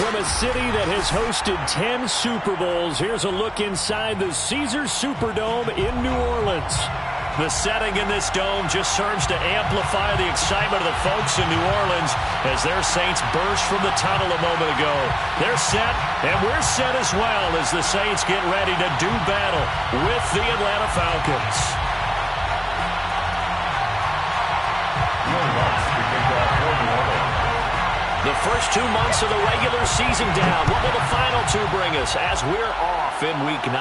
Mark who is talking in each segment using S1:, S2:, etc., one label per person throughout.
S1: From a city that has hosted 10 Super Bowls, here's a look inside the Caesars Superdome in New Orleans. The setting in this dome just serves to amplify the excitement of the folks in New Orleans as their Saints burst from the tunnel a moment ago. They're set, and we're set as well as the Saints get ready to do battle with the Atlanta Falcons. The first 2 months of the regular season down. What will the final 2 bring us as we're off in Week 9?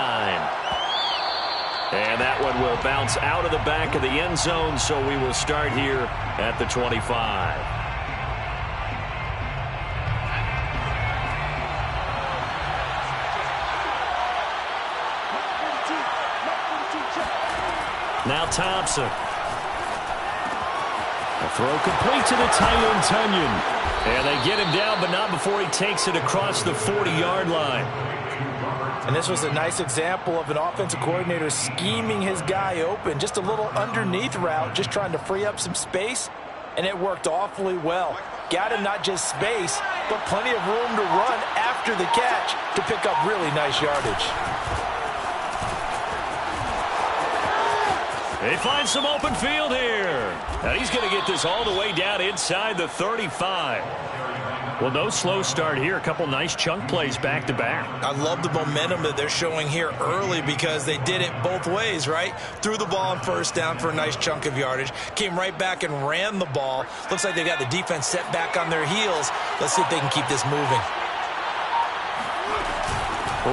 S1: And that one will bounce out of the back of the end zone, so we will start here at the 25. Now Thompson. A throw complete to the tight end, Tunyon. And they get him down, but not before he takes it across the 40-yard line.
S2: And this was a nice example of an offensive coordinator scheming his guy open. Just a little underneath route, just trying to free up some space, and it worked awfully well. Got him not just space, but plenty of room to run after the catch to pick up really nice yardage.
S1: They find some open field here. And he's going to get this all the way down inside the 35. Well, no slow start here. A couple nice chunk plays back-to-back.
S2: I love the momentum that they're showing here early because they did it both ways, right? Threw the ball on first down for a nice chunk of yardage. Came right back and ran the ball. Looks like they got the defense set back on their heels. Let's see if they can keep this moving.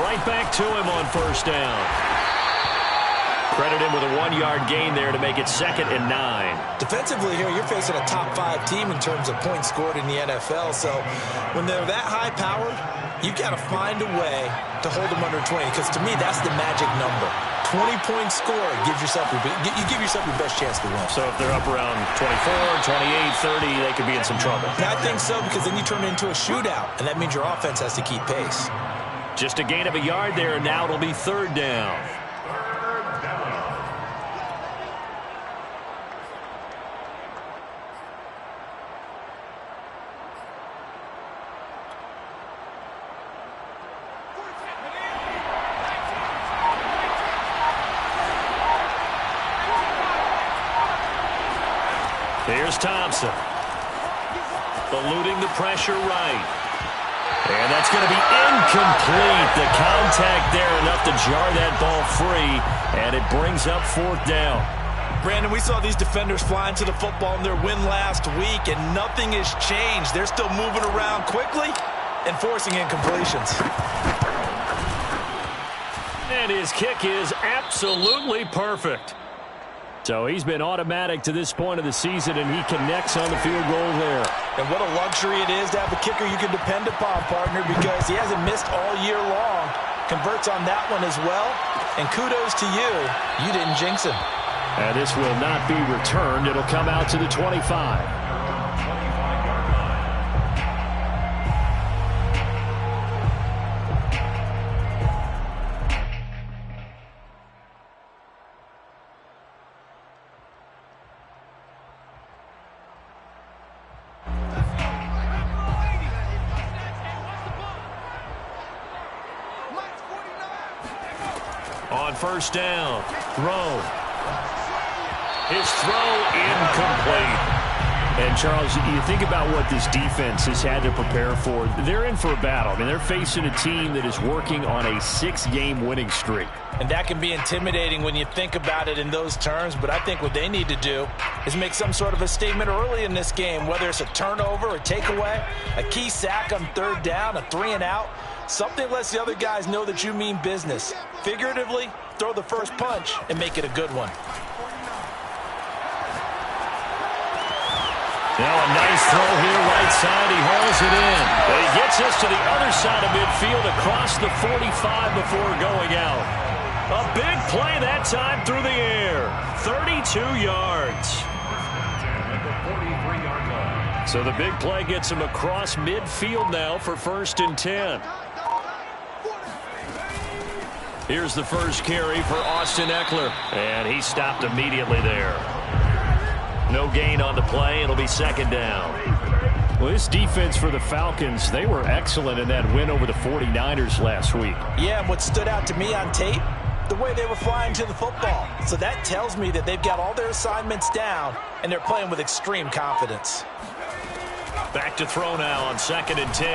S1: Right back to him on first down. Credit him with a 1-yard gain there to make it 2nd and 9.
S2: Defensively here, you're facing a top 5 team in terms of points scored in the NFL. So when they're that high-powered, you've got to find a way to hold them under 20. Because to me, that's the magic number. 20-point score gives yourself you give yourself your best chance to win.
S1: So if they're up around 24, 28, 30, they could be in some trouble.
S2: I think so, because then you turn it into a shootout, and that means your offense has to keep pace.
S1: Just a gain of a yard there, and now it'll be 3rd down. Here's Thompson. Eluding the pressure right. And that's going to be incomplete. The contact there enough to jar that ball free. And it brings up 4th down.
S2: Brandon, we saw these defenders flying to the football in their win last week, and nothing has changed. They're still moving around quickly and forcing incompletions.
S1: And his kick is absolutely perfect. So he's been automatic to this point of the season, and he connects on the field goal there.
S2: And what a luxury it is to have a kicker you can depend upon, partner, because he hasn't missed all year long. Converts on that one as well. And kudos to you. You didn't jinx him.
S1: And this will not be returned. It'll come out to the 25. On first down, throw. His throw incomplete. And, Charles, you think about what this defense has had to prepare for. They're in for a battle. I mean, they're facing a team that is working on a 6-game winning streak.
S2: And that can be intimidating when you think about it in those terms. But I think what they need to do is make some sort of a statement early in this game, whether it's a turnover, a takeaway, a key sack on 3rd down, a 3-and-out. Something lets the other guys know that you mean business. Figuratively, throw the first punch and make it a good one.
S1: Now a nice throw here, right side. He hauls it in. But he gets us to the other side of midfield across the 45 before going out. A big play that time through the air. 32 yards. So the big play gets him across midfield now for 1st and 10. Here's the first carry for Austin Eckler. And he stopped immediately there. No gain on the play. It'll be 2nd down. Well, this defense for the Falcons, they were excellent in that win over the 49ers last week.
S2: Yeah, and what stood out to me on tape, the way they were flying to the football. So that tells me that they've got all their assignments down, and they're playing with extreme confidence.
S1: Back to throw now on 2nd and 10.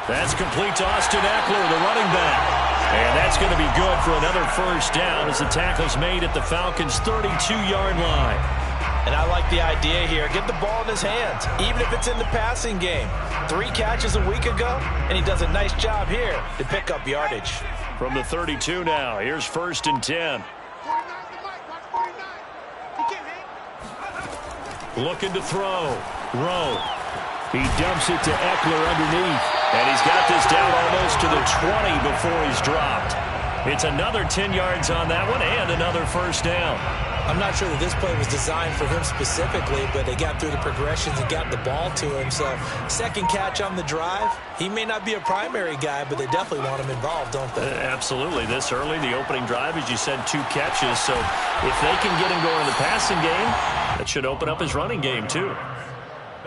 S1: That's complete to Austin Eckler, the running back. And that's going to be good for another first down as the tackle's made at the Falcons' 32-yard line.
S2: And I like the idea here. Get the ball in his hands, even if it's in the passing game. 3 catches a week ago, and he does a nice job here to pick up yardage.
S1: From the 32 now, here's 1st and 10. Looking to throw. Rowe. He dumps it to Eckler underneath. And he's got this down almost to the 20 before he's dropped. It's another 10 yards on that one and another first down.
S2: I'm not sure that this play was designed for him specifically, but they got through the progressions and got the ball to him. So, second catch on the drive. He may not be a primary guy, but they definitely want him involved, don't they?
S1: Absolutely. This early, the opening drive, as you said, 2 catches. So, if they can get him going in the passing game, that should open up his running game, too.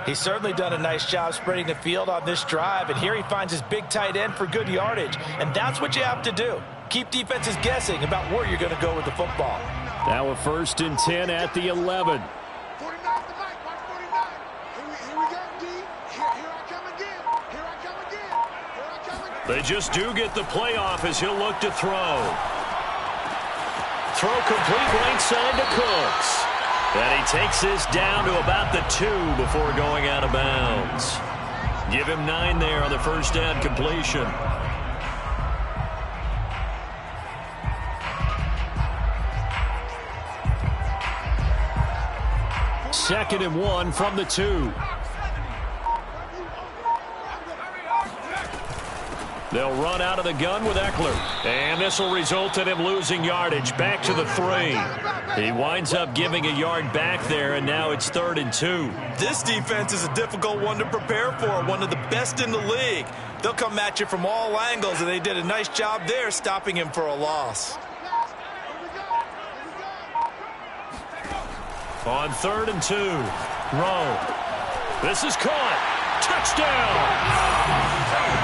S2: He's certainly done a nice job spreading the field on this drive, and here he finds his big tight end for good yardage. And that's what you have to do. Keep defenses guessing about where you're going to go with the football.
S1: Now a 1st and 10 at the 11. They just do get the playoff as he'll look to throw. Throw complete right side to Cooks. And he takes this down to about the 2 before going out of bounds. Give him 9 there on the first down completion. Second and 1 from the 2. They'll run out of the gun with Eckler. And this will result in him losing yardage. Back to the 3. He winds up giving a yard back there, and now it's 3rd and 2.
S2: This defense is a difficult one to prepare for, one of the best in the league. They'll come at you from all angles, and they did a nice job there stopping him for a loss.
S1: On 3rd and 2, Rowe. This is caught. Touchdown!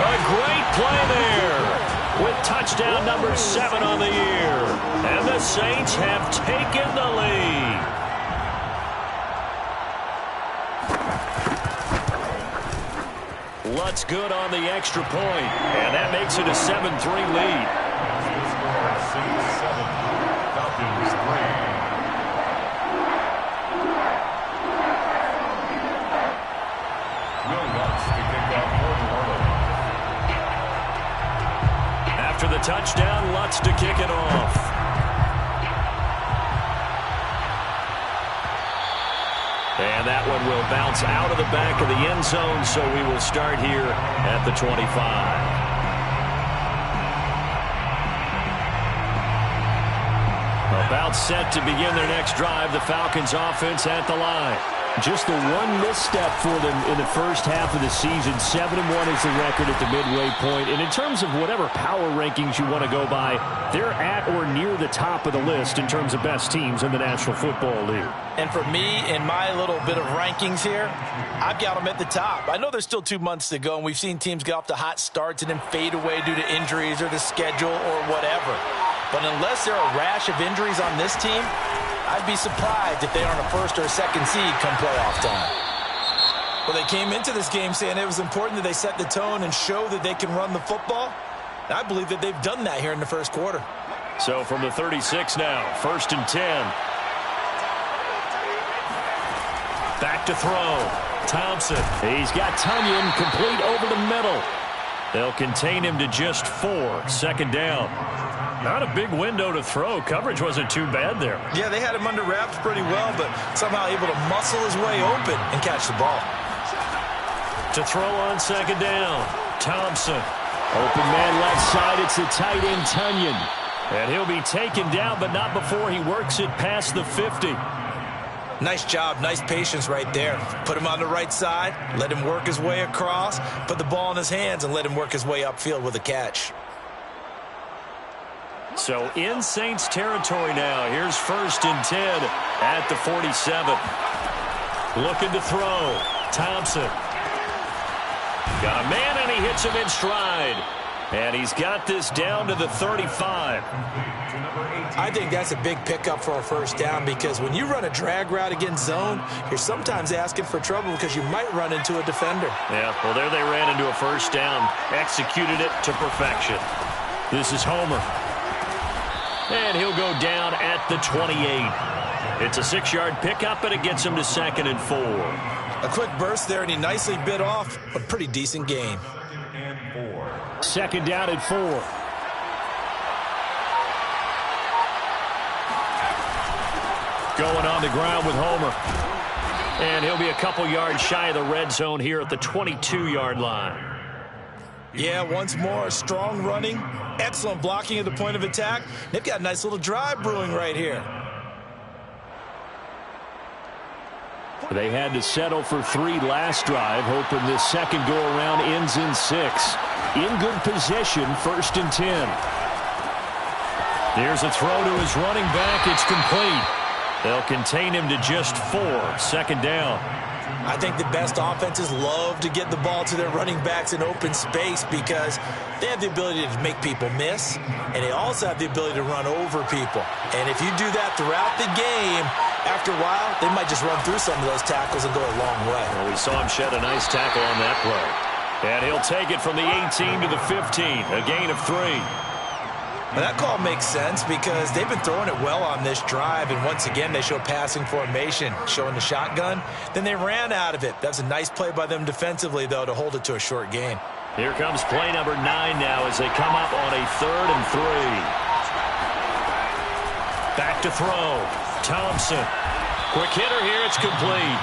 S1: A great play there with touchdown number 7 on the year. And the Saints have taken the lead. Lutz good on the extra point, and that makes it a 7-3 lead. Falcons 3. After the touchdown, Lutz to kick it off. And that one will bounce out of the back of the end zone, so we will start here at the 25. About set to begin their next drive, the Falcons offense at the line. Just the one misstep for them in the first half of the season. 7-1 is the record at the midway point. And in terms of whatever power rankings you want to go by, they're at or near the top of the list in terms of best teams in the National Football League.
S2: And for me, in my little bit of rankings here, I've got them at the top. I know there's still 2 months to go, and we've seen teams get off to hot starts and then fade away due to injuries or the schedule or whatever. But unless there are a rash of injuries on this team, I'd be surprised if they aren't a 1st or a 2nd seed come playoff time. Well, they came into this game saying it was important that they set the tone and show that they can run the football. And I believe that they've done that here in the first quarter.
S1: So from the 36 now, 1st and 10. Back to throw. Thompson. He's got Tunyon complete over the middle. They'll contain him to just 4. 2nd down. Not a big window to throw. Coverage wasn't too bad there.
S2: Yeah, they had him under wraps pretty well, but somehow able to muscle his way open and catch the ball.
S1: To throw on 2nd down. Thompson. Open man left side. It's the tight end Tunyon. And he'll be taken down, but not before he works it past the 50.
S2: Nice job, nice patience right there. Put him on the right side, let him work his way across, put the ball in his hands, and let him work his way upfield with a catch.
S1: So in Saints territory now. Here's 1st and 10 at the 47. Looking to throw. Thompson. Got a man, and he hits him in stride. And he's got this down to the 35.
S2: I think that's a big pickup for a first down because when you run a drag route against zone, you're sometimes asking for trouble because you might run into a defender.
S1: Yeah, well, there they ran into a first down. Executed it to perfection. This is Homer. And he'll go down at the 28. It's a 6-yard pickup, and it gets him to 2nd and 4.
S2: A quick burst there, and he nicely bit off a pretty decent gain.
S1: 2nd down and 4. Going on the ground with Homer. And he'll be a couple yards shy of the red zone here at the 22-yard line.
S2: Yeah, once more, strong running, excellent blocking at the point of attack. They've got a nice little drive brewing right here.
S1: They had to settle for 3 last drive, hoping this second go-around ends in 6. In good position, 1st and 10. Here's a throw to his running back. It's complete. They'll contain him to just 4. 2nd down.
S2: I think the best offenses love to get the ball to their running backs in open space because they have the ability to make people miss, and they also have the ability to run over people. And if you do that throughout the game, after a while, they might just run through some of those tackles and go a long way.
S1: Well, we saw him shed a nice tackle on that play. And he'll take it from the 18 to the 15, a gain of 3.
S2: Now that call makes sense because they've been throwing it well on this drive, and once again, they show passing formation, showing the shotgun. Then they ran out of it. That's a nice play by them defensively, though, to hold it to a short gain.
S1: Here comes play number 9 now as they come up on a 3rd and 3. Back to throw. Thompson. Quick hitter here. It's complete.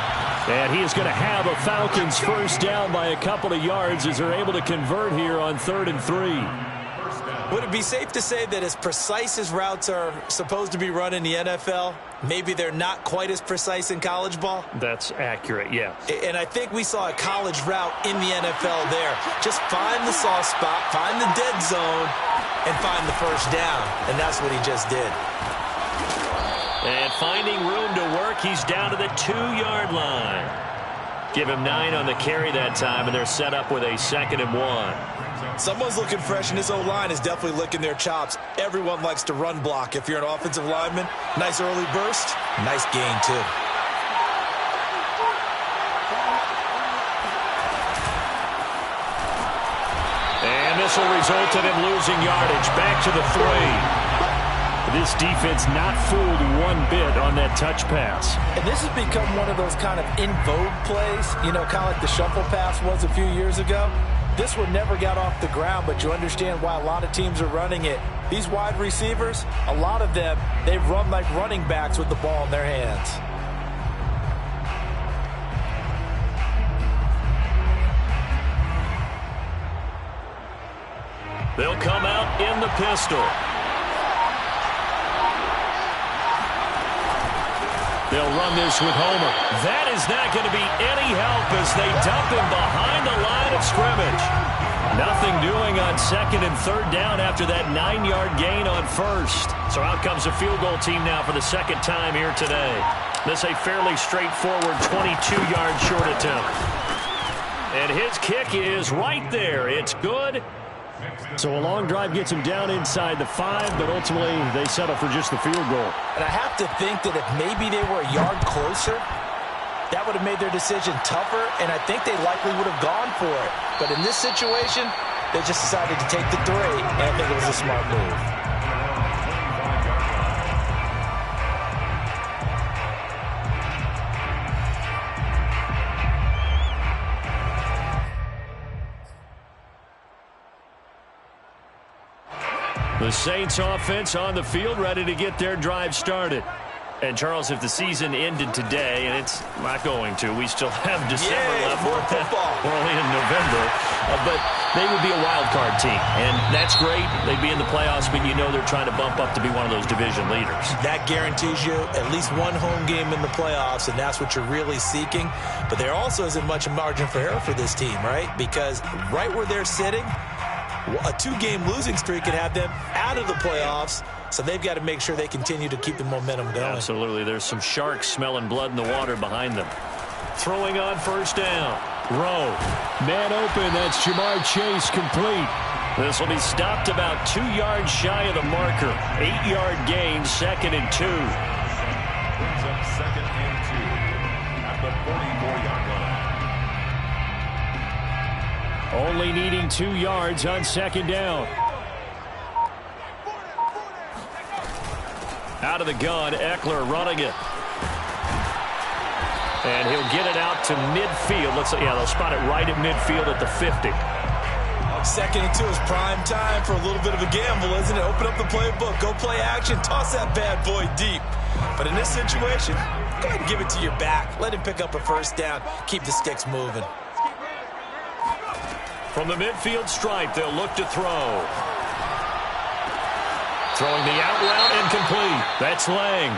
S1: And he is going to have a Falcons first down by a couple of yards as they're able to convert here on 3rd and 3.
S2: Would it be safe to say that as precise as routes are supposed to be run in the NFL, maybe they're not quite as precise in college ball?
S1: That's accurate, yeah.
S2: And I think we saw a college route in the NFL there. Just find the soft spot, find the dead zone, and find the first down. And that's what he just did.
S1: And finding room to work, he's down to the 2-yard line. Give him 9 on the carry that time, and they're set up with a 2nd and 1.
S2: Someone's looking fresh, and this O-line is definitely licking their chops. Everyone likes to run block. If you're an offensive lineman, nice early burst, nice gain, too.
S1: And this will result in him losing yardage. Back to the 3. This defense not fooled one bit on that touch pass.
S2: And this has become one of those kind of in vogue plays, you know, kind of like the shuffle pass was a few years ago. This one never got off the ground, but you understand why a lot of teams are running it. These wide receivers, a lot of them, they run like running backs with the ball in their hands.
S1: They'll come out in the pistol. They'll run this with Homer. That is not going to be any help as they dump him behind the line of scrimmage. Nothing doing on 2nd and 3rd down after that 9-yard gain on 1st. So out comes a field goal team now for the 2nd time here today. This a fairly straightforward 22-yard short attempt. And his kick is right there. It's good. So a long drive gets him down inside the 5, but ultimately they settle for just the field goal.
S2: And I have to think that if maybe they were a yard closer, that would have made their decision tougher, and I think they likely would have gone for it. But in this situation, they just decided to take the 3, and I think it was a smart move.
S1: The Saints offense on the field ready to get their drive started. And, Charles, if the season ended today, and it's not going to, we still have December left.
S2: More football.
S1: We're only in November. But they would be a wild card team. And that's great. They'd be in the playoffs, but you know they're trying to bump up to be one of those division leaders. That
S2: guarantees you at least one home game in the playoffs, and that's what you're really seeking. But there also isn't much margin for error for this team, right? Because right where they're sitting, a 2-game losing streak could have them out of the playoffs, so they've got to make sure they continue to keep the momentum going.
S1: Absolutely. There's some sharks smelling blood in the water behind them. Throwing on 1st down. Rowe. Man open. That's Jamar Chase complete. This will be stopped about 2 yards shy of the marker. 8-yard gain, 2nd and 2.
S3: Brings up 2nd and 2 at the 44-yard line.
S1: Only needing 2 yards on 2nd down. Out of the gun, Eckler running it. And he'll get it out to midfield. They'll spot it right at midfield at the 50.
S2: 2nd and 2 is prime time for a little bit of a gamble, isn't it? Open up the playbook, go play action, toss that bad boy deep. But in this situation, go ahead and give it to your back. Let him pick up a 1st down. Keep the sticks moving.
S1: From the midfield stripe, they'll look to throw. Throwing the out route incomplete. That's Lang.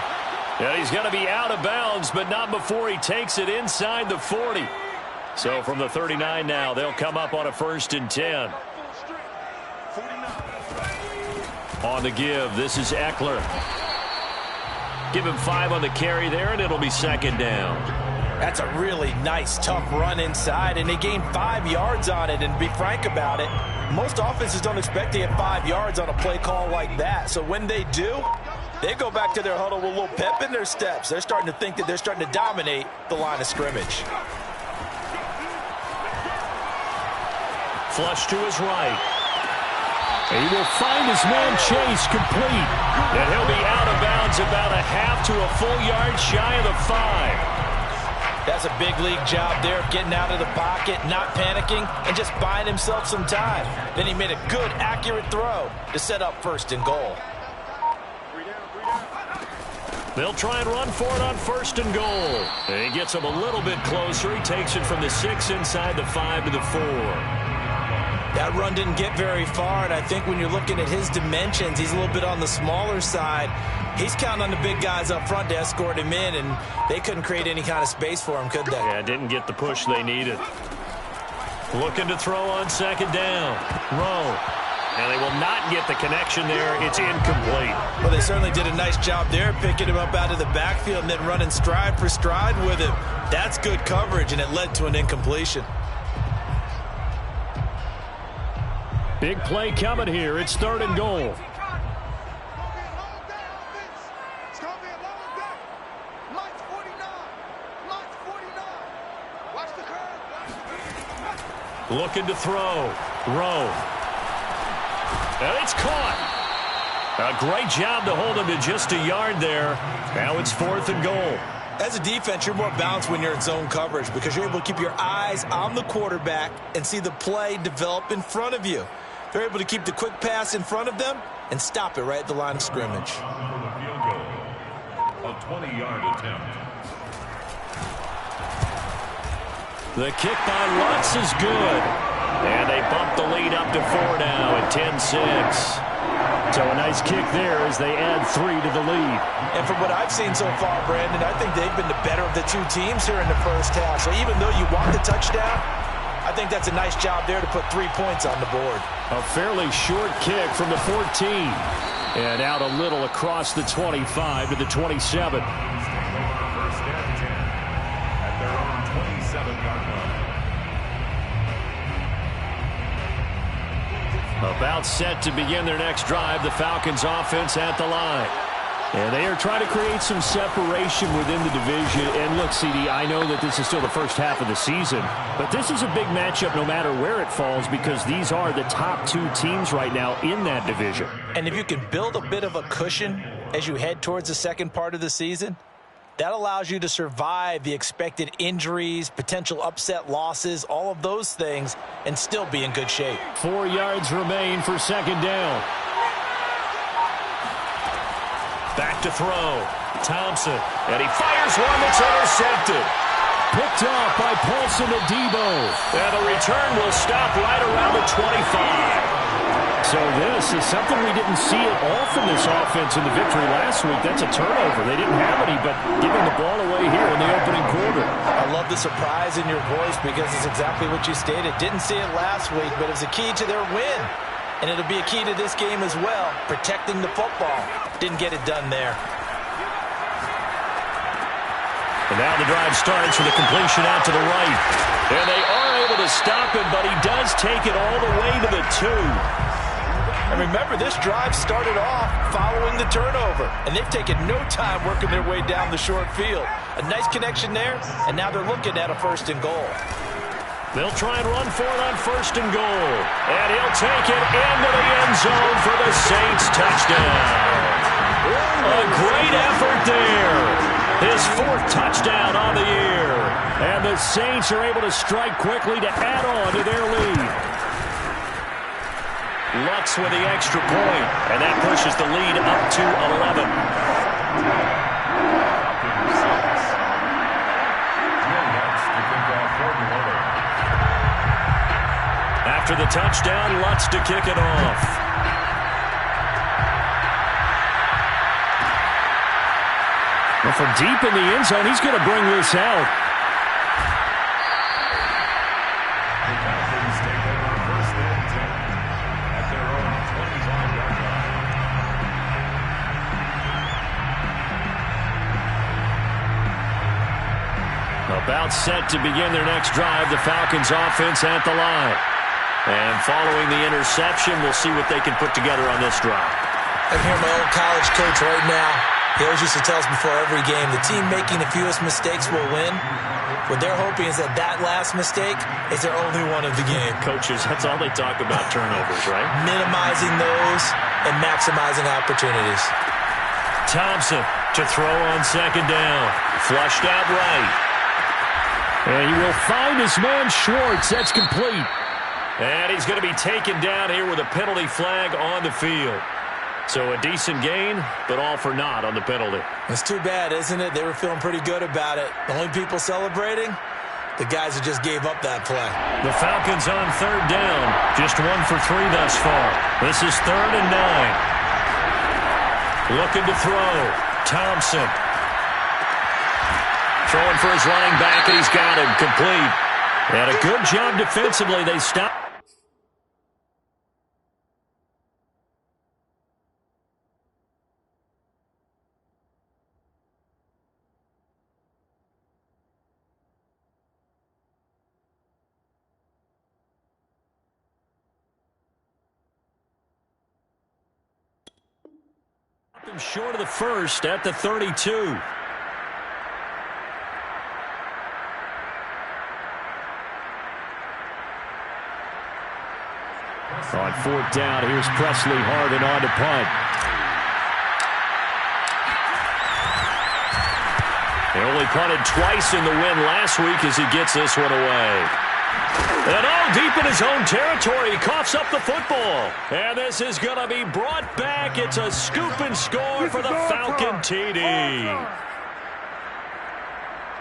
S1: Yeah, he's going to be out of bounds, but not before he takes it inside the 40. So from the 39 now, they'll come up on a 1st and 10. On the give, this is Eckler. Give him 5 on the carry there, and it'll be 2nd down.
S2: That's a really nice, tough run inside, and they gained 5 yards on it. And to be frank about it, most offenses don't expect to get 5 yards on a play call like that. So when they do, they go back to their huddle with a little pep in their steps. They're starting to think that they're starting to dominate the line of scrimmage.
S1: Flush to his right. He will find his man Chase complete. And he'll be out of bounds about a half to a full yard shy of the 5.
S2: That's a big league job there of getting out of the pocket, not panicking, and just buying himself some time. Then he made a good, accurate throw to set up 1st and goal.
S1: They'll try and run for it on 1st and goal. And he gets him a little bit closer. He takes it from the 6 inside the 5 to the 4.
S2: That run didn't get very far, and I think when you're looking at his dimensions, he's a little bit on the smaller side. He's counting on the big guys up front to escort him in, and they couldn't create any kind of space for him, could they?
S1: Yeah, didn't get the push they needed. Looking to throw on 2nd down. Rowe. And they will not get the connection there. It's incomplete.
S2: Well, they certainly did a nice job there, picking him up out of the backfield and then running stride for stride with him. That's good coverage, and it led to an incompletion.
S1: Big play coming here. It's 3rd and goal. Looking to throw. Rowe. And it's caught. A great job to hold him to just a yard there. Now it's 4th and goal.
S2: As a defense, you're more balanced when you're in zone coverage because you're able to keep your eyes on the quarterback and see the play develop in front of you. They're able to keep the quick pass in front of them and stop it right at the line of scrimmage.
S3: For the field goal, a 20-yard attempt.
S1: The kick by Lutz is good. And they bump the lead up to 4 now at 10-6. So a nice kick there as they add 3 to the lead.
S2: And from what I've seen so far, Brandon, I think they've been the better of the 2 teams here in the 1st half. So even though you want the touchdown, I think that's a nice job there to put 3 points on the board.
S1: A fairly short kick from the 14. And out a little across the 25 to the 27.
S3: First and 10 at their own 27-yard line.
S1: About set to begin their next drive, the Falcons offense at the line. And they are trying to create some separation within the division. And look, CD, I know that this is still the first half of the season, but this is a big matchup no matter where it falls because these are the top 2 teams right now in that division.
S2: And if you can build a bit of a cushion as you head towards the second part of the season, that allows you to survive the expected injuries, potential upset losses, all of those things, and still be in good shape.
S1: 4 yards remain for 2nd down. Back to throw. Thompson. And he fires one that's intercepted. Picked off by Paulson Adebo. And the return will stop right around the 25. So this is something we didn't see at all from this offense in the victory last week. That's a turnover. They didn't have any, but giving the ball away here in the opening quarter.
S2: I love the surprise in your voice because it's exactly what you stated. Didn't see it last week, but it was a key to their win. And it'll be a key to this game as well, protecting the football. Didn't get it done there.
S1: And now the drive starts with a completion out to the right. And they are able to stop him, but he does take it all the way to the 2.
S2: And remember, this drive started off following the turnover, and they've taken no time working their way down the short field. A nice connection there, and now they're looking at a 1st and goal.
S1: They'll try and run for it on 1st and goal. And he'll take it into the end zone for the Saints touchdown. A great effort there. His 4th touchdown on the year. And the Saints are able to strike quickly to add on to their lead. Lutz with the extra point, and that pushes the lead up to 11. After the touchdown, Lutz to kick it off. Well, from deep in the end zone, he's going to bring this out. About set to begin their next drive, the Falcons offense at the line. And following the interception, we'll see what they can put together on this drive.
S4: I hear my old college coach right now. He always used to tell us before every game, the team making the fewest mistakes will win. What they're hoping is that that last mistake is their only one of the game.
S1: Coaches, that's all they talk about, turnovers, right?
S4: Minimizing those and maximizing opportunities.
S1: Thompson to throw on 2nd down. Flushed out right. And he will find his man Schwartz. That's complete. And he's going to be taken down here with a penalty flag on the field. So a decent gain, but all for naught on the penalty.
S4: It's too bad, isn't it? They were feeling pretty good about it. The only people celebrating, the guys who just gave up that play.
S1: The Falcons on 3rd down. Just 1 for 3 thus far. This is 3rd and 9. Looking to throw. Thompson. Throwing for his running back, and he's got him complete. And a good job defensively. They stopped. Short of the 1st at the 32. On 4th down, here's Presley Harvin on to punt. He only punted twice in the win last week as he gets this one away. And deep in his own territory, he coughs up the football. And this is going to be brought back. It's a scoop and score for the Falcon TD.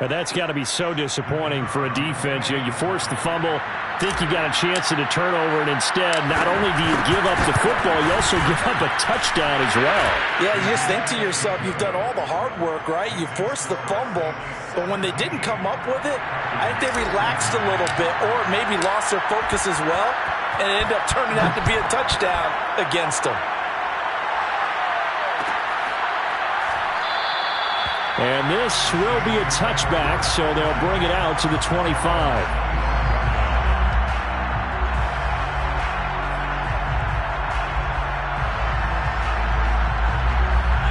S1: But that's got to be so disappointing for a defense. You force the fumble, think you got a chance at a turnover, and instead, not only do you give up the football, you also give up a touchdown as well.
S2: Yeah, you just think to yourself, you've done all the hard work, right? You forced the fumble, but when they didn't come up with it, I think they relaxed a little bit or maybe lost their focus as well, and it ended up turning out to be a touchdown against them.
S1: And this will be a touchback, so they'll bring it out to the 25.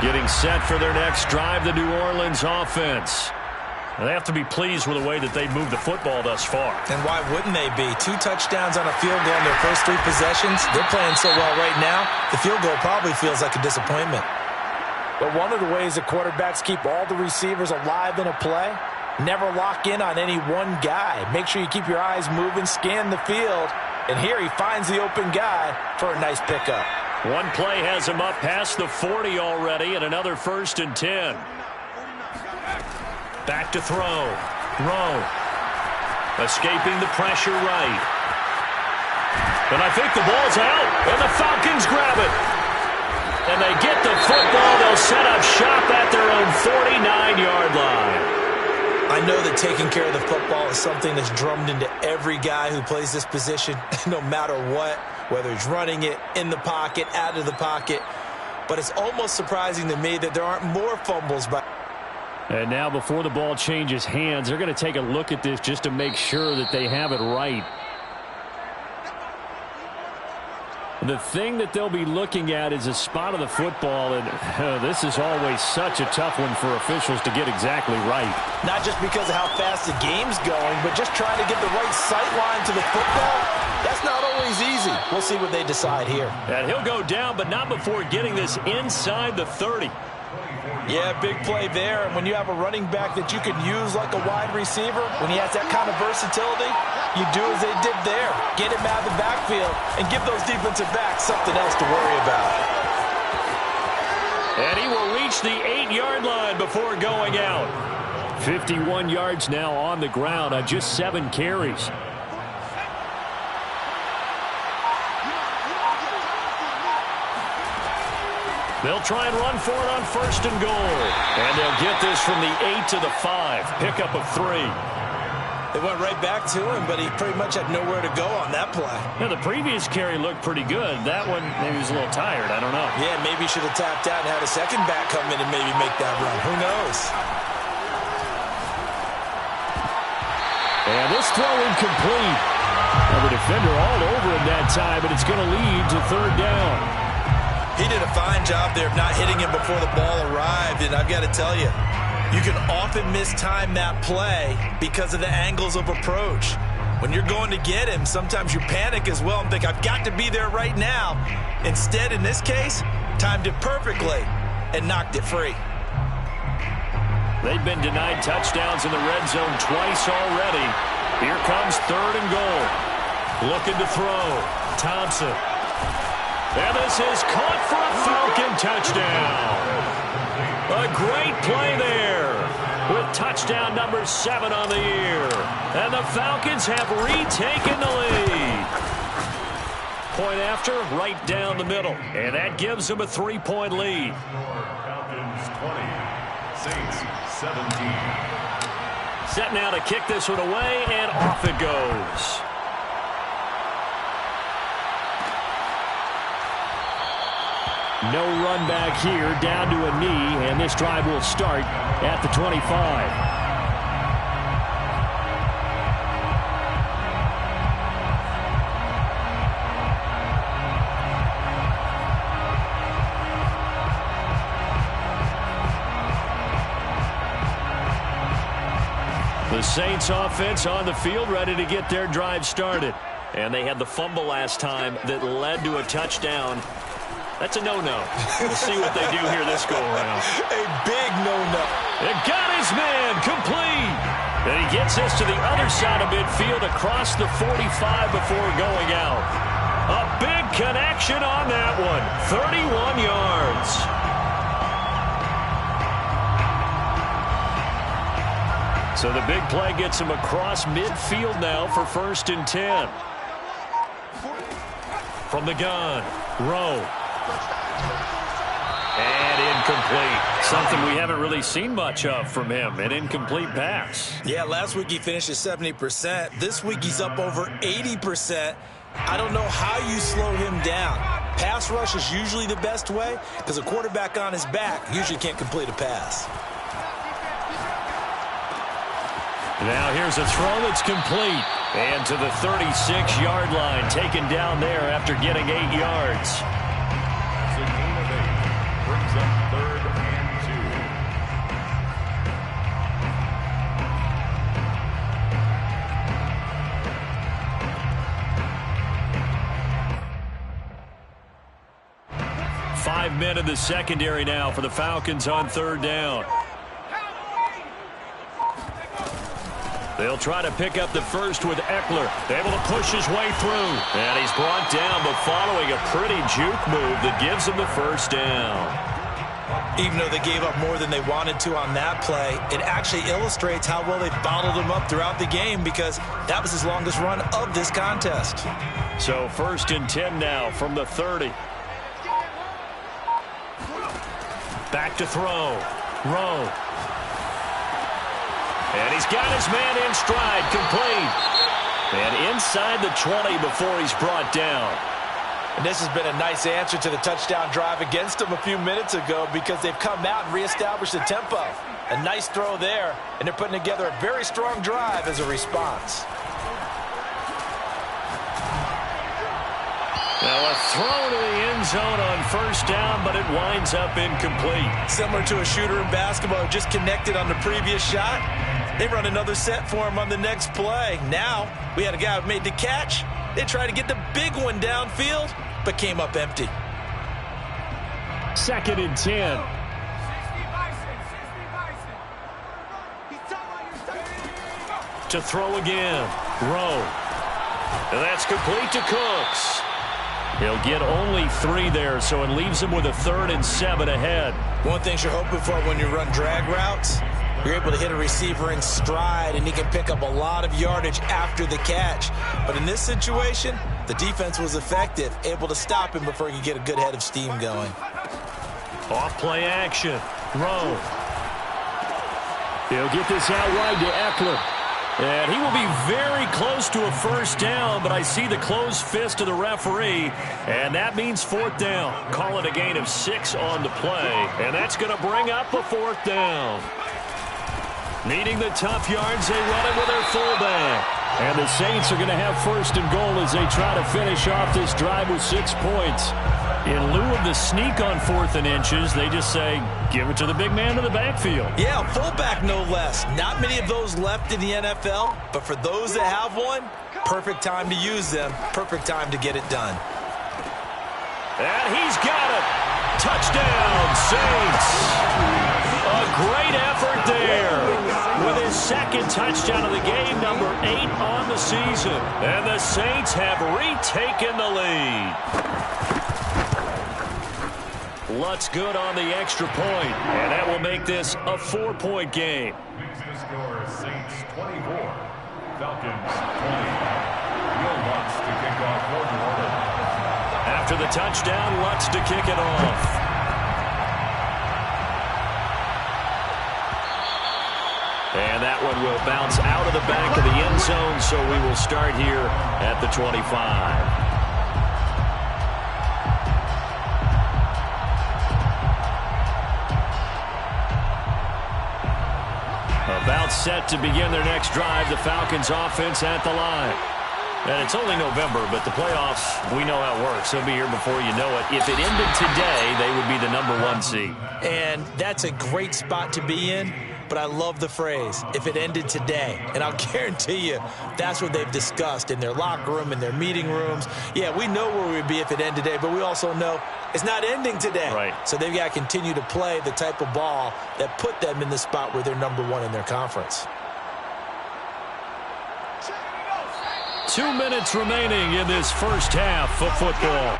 S1: Getting set for their next drive, the New Orleans offense. And they have to be pleased with the way that they've moved the football thus far.
S4: And why wouldn't they be? 2 touchdowns on a field goal in their first 3 possessions. They're playing so well right now, the field goal probably feels like a disappointment.
S2: But one of the ways that quarterbacks keep all the receivers alive in a play, never lock in on any one guy. Make sure you keep your eyes moving, scan the field. And here he finds the open guy for a nice pickup.
S1: One play has him up past the 40 already, and another 1st and 10. Back to throw. Rowe. Escaping the pressure right. And I think the ball's out, and the Falcons grab it. And they get the football. They'll set up shop at their own 49-yard line.
S4: I know that taking care of the football is something that's drummed into every guy who plays this position, no matter what, whether he's running it, in the pocket, out of the pocket. But it's almost surprising to me that there aren't more fumbles by
S1: And now before the ball changes hands, they're going to take a look at this just to make sure that they have it right. The thing that they'll be looking at is a spot of the football, and this is always such a tough one for officials to get exactly right.
S2: Not just because of how fast the game's going, but just trying to get the right sight line to the football. That's not always easy. We'll see what they decide here.
S1: And he'll go down, but not before getting this inside the 30.
S2: Yeah, big play there. And when you have a running back that you can use like a wide receiver, when he has that kind of versatility, you do as they did there. Get him out of the backfield and give those defensive backs something else to worry about.
S1: And he will reach the 8-yard line before going out. 51 yards now on the ground on just 7 carries. They'll try and run for it on 1st and goal. And they'll get this from the 8 to the 5. Pickup of 3.
S2: They went right back to him, but he pretty much had nowhere to go on that play.
S1: Yeah, the previous carry looked pretty good. That one, maybe he was a little tired. I don't know.
S2: Yeah, maybe he should have tapped out and had a second back come in and maybe make that run. Who knows?
S1: And this throw incomplete. Now the defender all over him that time, but it's going to lead to 3rd down.
S2: He did a fine job there of not hitting him before the ball arrived, and I've got to tell you, you can often mistime that play because of the angles of approach. When you're going to get him, sometimes you panic as well and think, I've got to be there right now. Instead, in this case, timed it perfectly and knocked it free.
S1: They've been denied touchdowns in the red zone twice already. Here comes 3rd and goal. Looking to throw. Thompson. And this is caught for a Falcon touchdown. A great play there with touchdown number 7 on the year. And the Falcons have retaken the lead. Point after, right down the middle. And that gives them a 3-point lead.
S3: Falcons 20, Saints 17.
S1: Set now to kick this one away, and off it goes. No run back here, down to a knee, and this drive will start at the 25. The Saints offense on the field, ready to get their drive started. And they had the fumble last time that led to a touchdown. That's a no-no. We'll see what they do here this go-around.
S2: A big no-no.
S1: It got his man complete. And he gets this to the other side of midfield across the 45 before going out. A big connection on that one. 31 yards. So the big play gets him across midfield now for 1st and 10. From the gun, Rowe. And incomplete. Something we haven't really seen much of from him. An incomplete pass.
S2: Yeah, last week he finished at 70%. This week he's up over 80%. I don't know how you slow him down. Pass rush is usually the best way because a quarterback on his back usually can't complete a pass.
S1: Now here's a throw that's complete. And to the 36-yard line, taken down there after getting 8 yards.
S3: So gain of 8 brings up 3rd and
S1: 2. 5 men in the secondary now for the Falcons on 3rd down. They'll try to pick up the first with Eckler. Able to push his way through. And he's brought down, but following a pretty juke move that gives him the 1st down.
S2: Even though they gave up more than they wanted to on that play, it actually illustrates how well they bottled him up throughout the game because that was his longest run of this contest.
S1: So 1st and 10 now from the 30. Back to throw. Rowe. And he's got his man in stride, complete. And inside the 20 before he's brought down.
S2: And this has been a nice answer to the touchdown drive against them a few minutes ago because they've come out and reestablished the tempo. A nice throw there, and they're putting together a very strong drive as a response.
S1: Now a throw to the end zone on first down, but it winds up incomplete.
S2: Similar to a shooter in basketball who just connected on the previous shot. They run another set for him on the next play. Now we had a guy who made the catch. They tried to get the big one downfield, but came up empty.
S1: 2nd and 10. To throw again. Rowe. And that's complete to Cooks. He'll get only 3 there, so it leaves him with a 3rd and 7 ahead.
S2: One thing you're hoping for when you run drag routes, you're able to hit a receiver in stride, and he can pick up a lot of yardage after the catch. But in this situation, the defense was effective, able to stop him before he could get a good head of steam going.
S1: Off-play action. Rowe. He'll get this out wide to Eckler. And he will be very close to a first down, but I see the closed fist of the referee, and that means 4th down. Call it a gain of 6 on the play, and that's going to bring up a 4th down. Needing the tough yards, they run it with their fullback. And the Saints are going to have 1st and goal as they try to finish off this drive with 6 points. In lieu of the sneak on 4th and inches, they just say, give it to the big man in the backfield.
S2: Yeah, fullback no less. Not many of those left in the NFL, but for those that have one, perfect time to use them, perfect time to get it done.
S1: And he's got it. Touchdown, Saints. A great effort there. With his 2nd touchdown of the game, number 8 on the season. And the Saints have retaken the lead. Lutz good on the extra point, and that will make this a 4-point game.
S3: Makes the score Saints 24, Falcons 20. Will Lutz to kick off for New Orleans.
S1: After the touchdown, Lutz to kick it off. And that one will bounce out of the back of the end zone, so we will start here at the 25. About set to begin their next drive, the Falcons offense at the line. And it's only November, but the playoffs, we know how it works. They'll be here before you know it. If it ended today, they would be the number 1 seed.
S2: And that's a great spot to be in, but I love the phrase, if it ended today. And I'll guarantee you, that's what they've discussed in their locker room, in their meeting rooms. Yeah, we know where we'd be if it ended today, but we also know it's not ending today.
S1: Right.
S2: So they've got to continue to play the type of ball that put them in the spot where they're number 1 in their conference.
S1: 2 minutes remaining in this first half of football.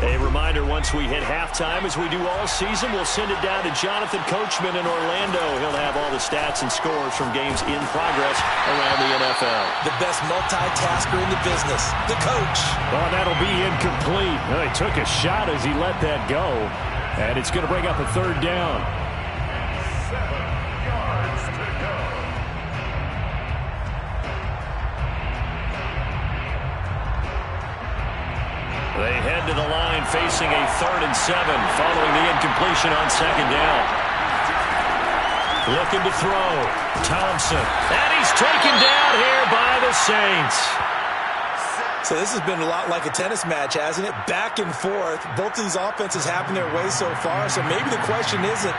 S1: A reminder, once we hit halftime, as we do all season, we'll send it down to Jonathan Coachman in Orlando. He'll have all the stats and scores from games in progress around the NFL.
S2: The best multitasker in the business, the coach.
S1: Oh, that'll be incomplete. Well, he took a shot as he let that go, and it's going to bring up a third down.
S3: 7 yards to go.
S1: They head to the line facing a 3rd and 7 following the incompletion on 2nd down. Looking to throw. Thompson. And he's taken down here by the Saints.
S2: So this has been a lot like a tennis match, hasn't it? Back and forth. Both of these offenses having their way so far. So maybe the question isn't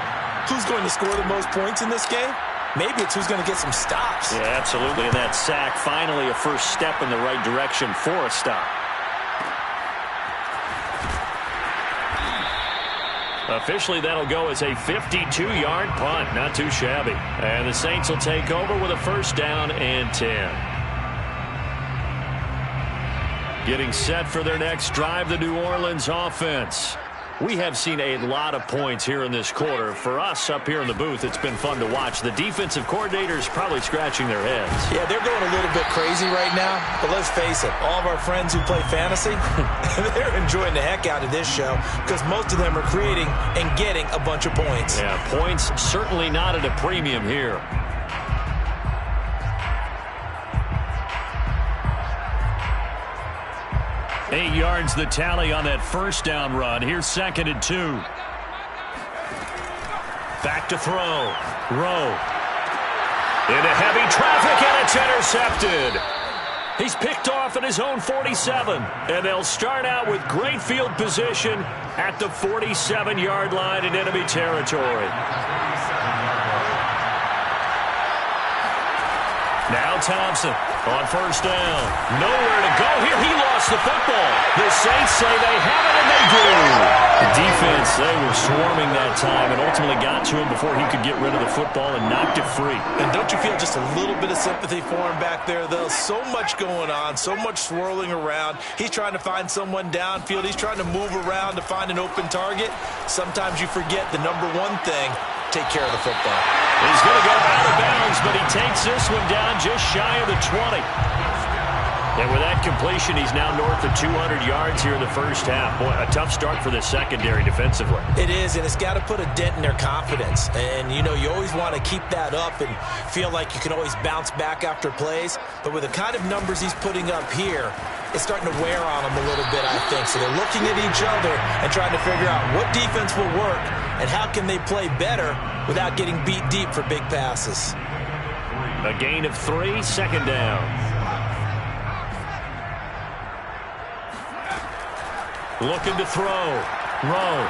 S2: who's going to score the most points in this game. Maybe it's who's going to get some stops.
S1: Yeah, absolutely. And that sack, finally a first step in the right direction for a stop. Officially, that'll go as a 52-yard punt. Not too shabby. And the Saints will take over with a 1st down and 10. Getting set for their next drive, the New Orleans offense. We have seen a lot of points here in this quarter. For us up here in the booth, it's been fun to watch. The defensive coordinators probably scratching their heads.
S2: Yeah, they're going a little bit crazy right now. But let's face it, all of our friends who play fantasy, they're enjoying the heck out of this show because most of them are creating and getting a bunch of points.
S1: Yeah, points certainly not at a premium here. Eight yards the tally on that 1st down run. Here's 2nd and 2. Back to throw. Rowe. Into heavy traffic, and it's intercepted. He's picked off at his own 47. And they'll start out with great field position at the 47-yard line in enemy territory. Now Thompson on 1st down. Nowhere to go here. He lost the football. The Saints say they have it, and they do. The defense, they were swarming that time and ultimately got to him before he could get rid of the football and knocked it free.
S2: And don't you feel just a little bit of sympathy for him back there, though? So much going on, so much swirling around. He's trying to find someone downfield. He's trying to move around to find an open target. Sometimes you forget the number one thing, take care of the football.
S1: He's going to go out of bounds, but he takes this one down just shy of the 20. And with that completion, he's now north of 200 yards here in the 1st half. Boy, a tough start for the secondary defensively.
S2: It is, and it's got to put a dent in their confidence. And, you know, you always want to keep that up and feel like you can always bounce back after plays. But with the kind of numbers he's putting up here, it's starting to wear on them a little bit, I think. So they're looking at each other and trying to figure out what defense will work and how can they play better without getting beat deep for big passes.
S1: A gain of 3, 2nd down. Looking to throw. Rowe.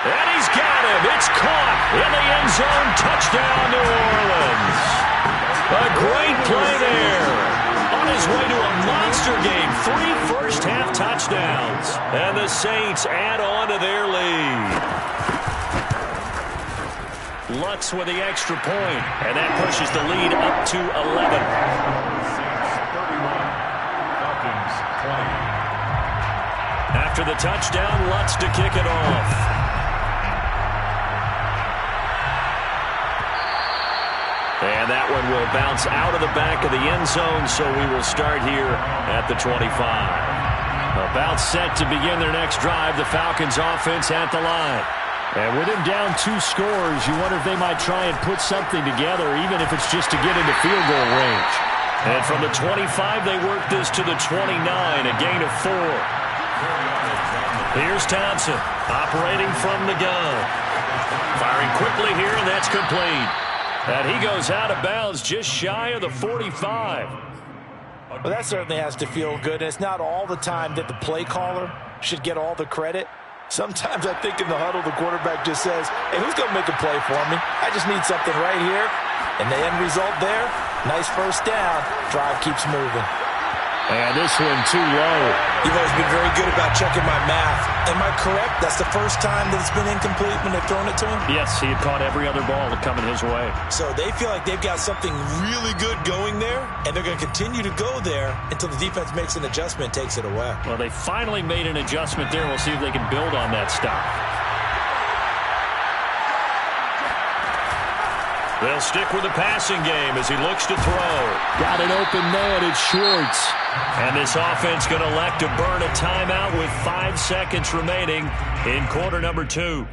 S1: And he's got him. It's caught in the end zone. Touchdown, New Orleans. A great play there. On his way to a monster game. 3 first-half touchdowns. And the Saints add on to their lead. Lutz with the extra point. And that pushes the lead up to 11.
S3: Saints 31. Falcons 20.
S1: After the touchdown, Lutz to kick it off. And that one will bounce out of the back of the end zone, so we will start here at the 25. About set to begin their next drive, the Falcons offense at the line. And with him down 2 scores, you wonder if they might try and put something together, even if it's just to get into field goal range. And from the 25, they work this to the 29, a gain of 4. Here's Thompson, operating from the gun. Firing quickly here, and that's complete. And he goes out of bounds just shy of the 45.
S2: Well, that certainly has to feel good, and it's not all the time that the play caller should get all the credit. Sometimes I think in the huddle, the quarterback just says, hey, who's going to make a play for me? I just need something right here. And the end result there, nice 1st down. Drive keeps moving.
S1: And this one too low.
S2: You've always been very good about checking my math. Am I correct? That's the first time that it's been incomplete when they've thrown it to him?
S1: Yes, he had caught every other ball coming his way.
S2: So they feel like they've got something really good going there, and they're going to continue to go there until the defense makes an adjustment and takes it away.
S1: Well, they finally made an adjustment there. We'll see if they can build on that stop. They'll stick with the passing game as he looks to throw. Got an open man. It's Schwartz. And this offense going to elect to burn a timeout with 5 seconds remaining in quarter number 2.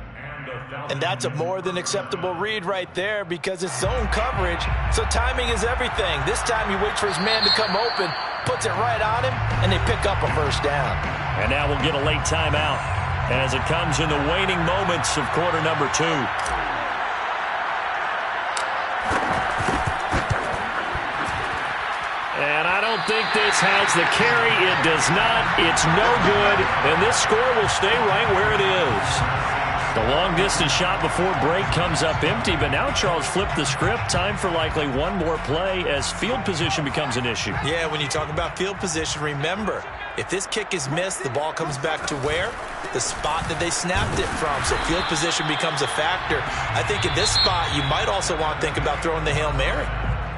S2: And that's a more than acceptable read right there because it's zone coverage, so timing is everything. This time he waits for his man to come open, puts it right on him, and they pick up a first down.
S1: And now we'll get a late timeout as it comes in the waning moments of quarter number 2. And I don't think this has the carry. It does not. It's no good. And this score will stay right where it is. The long-distance shot before break comes up empty, but now Charles flipped the script. Time for likely one more play as field position becomes an issue.
S2: Yeah, when you talk about field position, remember, if this kick is missed, the ball comes back to where? The spot that they snapped it from. So field position becomes a factor. I think in this spot, you might also want to think about throwing the Hail Mary.